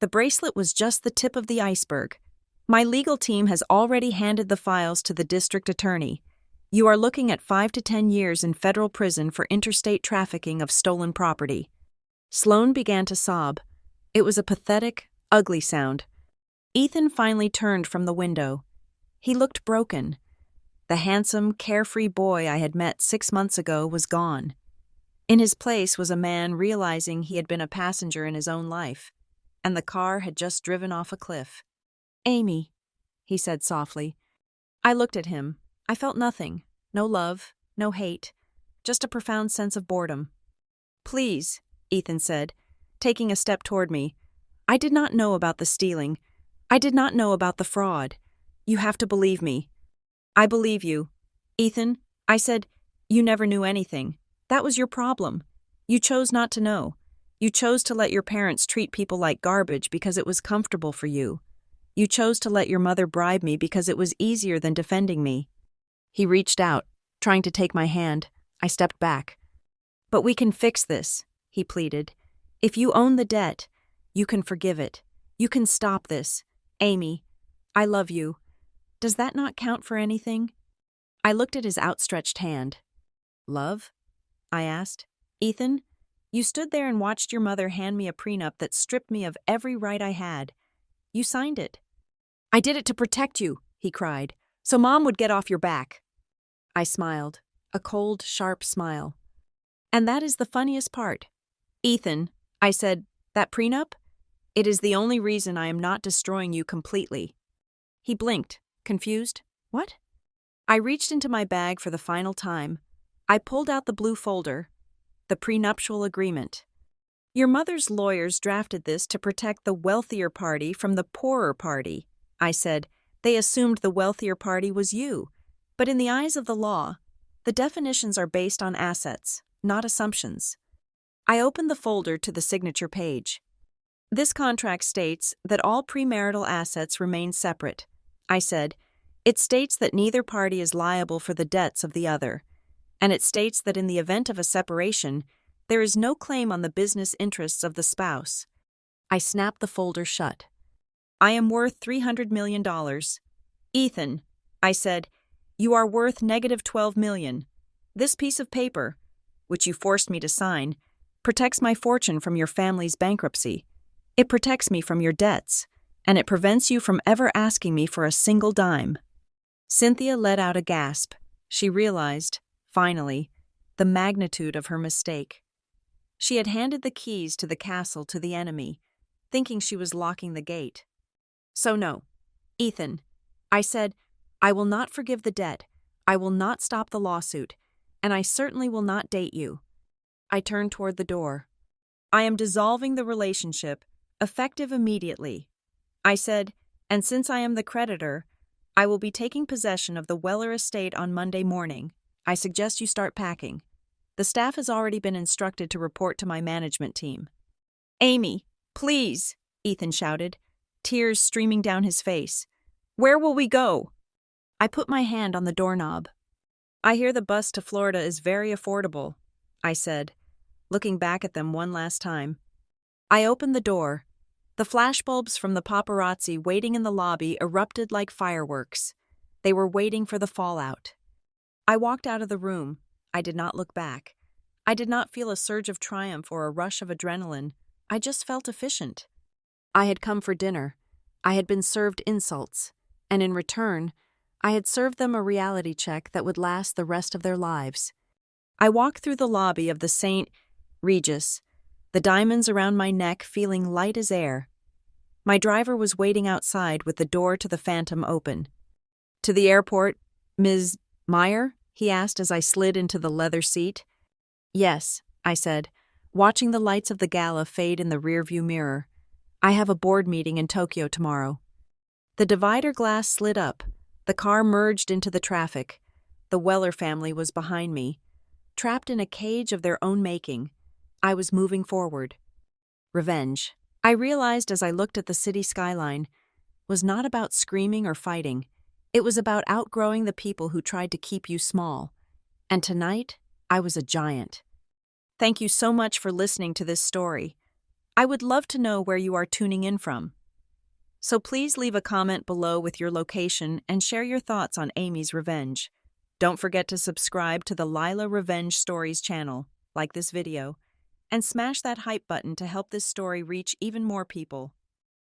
S1: The bracelet was just the tip of the iceberg. My legal team has already handed the files to the district attorney. You are looking at 5 to 10 years in federal prison for interstate trafficking of stolen property." Sloan began to sob. It was a pathetic, ugly sound. Ethan finally turned from the window. He looked broken. The handsome, carefree boy I had met 6 months ago was gone. In his place was a man realizing he had been a passenger in his own life, and the car had just driven off a cliff. "Amy," he said softly. I looked at him. I felt nothing. No love, no hate, just a profound sense of boredom. "Please," Ethan said, taking a step toward me. "I did not know about the stealing. I did not know about the fraud. You have to believe me." "I believe you." "Ethan," I said, "you never knew anything. That was your problem. You chose not to know. You chose to let your parents treat people like garbage because it was comfortable for you. You chose to let your mother bribe me because it was easier than defending me." He reached out, trying to take my hand. I stepped back. "But we can fix this," he pleaded. "If you own the debt, you can forgive it. You can stop this. Amy, I love you. Does that not count for anything?" I looked at his outstretched hand. "Love?" I asked. "Ethan, you stood there and watched your mother hand me a prenup that stripped me of every right I had. You signed it." "I did it to protect you," he cried, "so Mom would get off your back." I smiled, a cold, sharp smile. "And that is the funniest part. Ethan," I said, "that prenup? It is the only reason I am not destroying you completely." He blinked, confused. "What?" I reached into my bag for the final time. I pulled out the blue folder, the prenuptial agreement. "Your mother's lawyers drafted this to protect the wealthier party from the poorer party," I said. "They assumed the wealthier party was you. But in the eyes of the law, the definitions are based on assets, not assumptions." I opened the folder to the signature page. "This contract states that all premarital assets remain separate," I said. "It states that neither party is liable for the debts of the other. And it states that in the event of a separation, there is no claim on the business interests of the spouse." I snapped the folder shut. "I am worth $300 million. Ethan," I said, "you are worth -$12 million. This piece of paper, which you forced me to sign, protects my fortune from your family's bankruptcy. It protects me from your debts. and it prevents you from ever asking me for a single dime." Cynthia let out a gasp. She realized, finally, the magnitude of her mistake. She had handed the keys to the castle to the enemy, thinking she was locking the gate. "So no, Ethan," I said, "I will not forgive the debt, I will not stop the lawsuit, and I certainly will not date you." I turned toward the door. "I am dissolving the relationship, effective immediately," I said, "and since I am the creditor, I will be taking possession of the Weller estate on Monday morning. I suggest you start packing. The staff has already been instructed to report to my management team." "Amy, please," Ethan shouted, tears streaming down his face. "Where will we go?" I put my hand on the doorknob. "I hear the bus to Florida is very affordable," I said, looking back at them one last time. I opened the door. The flashbulbs from the paparazzi waiting in the lobby erupted like fireworks. They were waiting for the fallout. I walked out of the room. I did not look back. I did not feel a surge of triumph or a rush of adrenaline. I just felt efficient. I had come for dinner. I had been served insults. And in return, I had served them a reality check that would last the rest of their lives. I walked through the lobby of the St. Regis, the diamonds around my neck feeling light as air. My driver was waiting outside with the door to the Phantom open. "To the airport, Ms. Meyer?" he asked as I slid into the leather seat. "Yes," I said, watching the lights of the gala fade in the rearview mirror. "I have a board meeting in Tokyo tomorrow." The divider glass slid up. The car merged into the traffic. The Weller family was behind me, trapped in a cage of their own making. I was moving forward. Revenge, I realized as I looked at the city skyline, was not about screaming or fighting. It was about outgrowing the people who tried to keep you small. And tonight, I was a giant. Thank you so much for listening to this story. I would love to know where you are tuning in from. So please leave a comment below with your location and share your thoughts on Amy's revenge. Don't forget to subscribe to the Lila Revenge Stories channel, like this video, and smash that hype button to help this story reach even more people.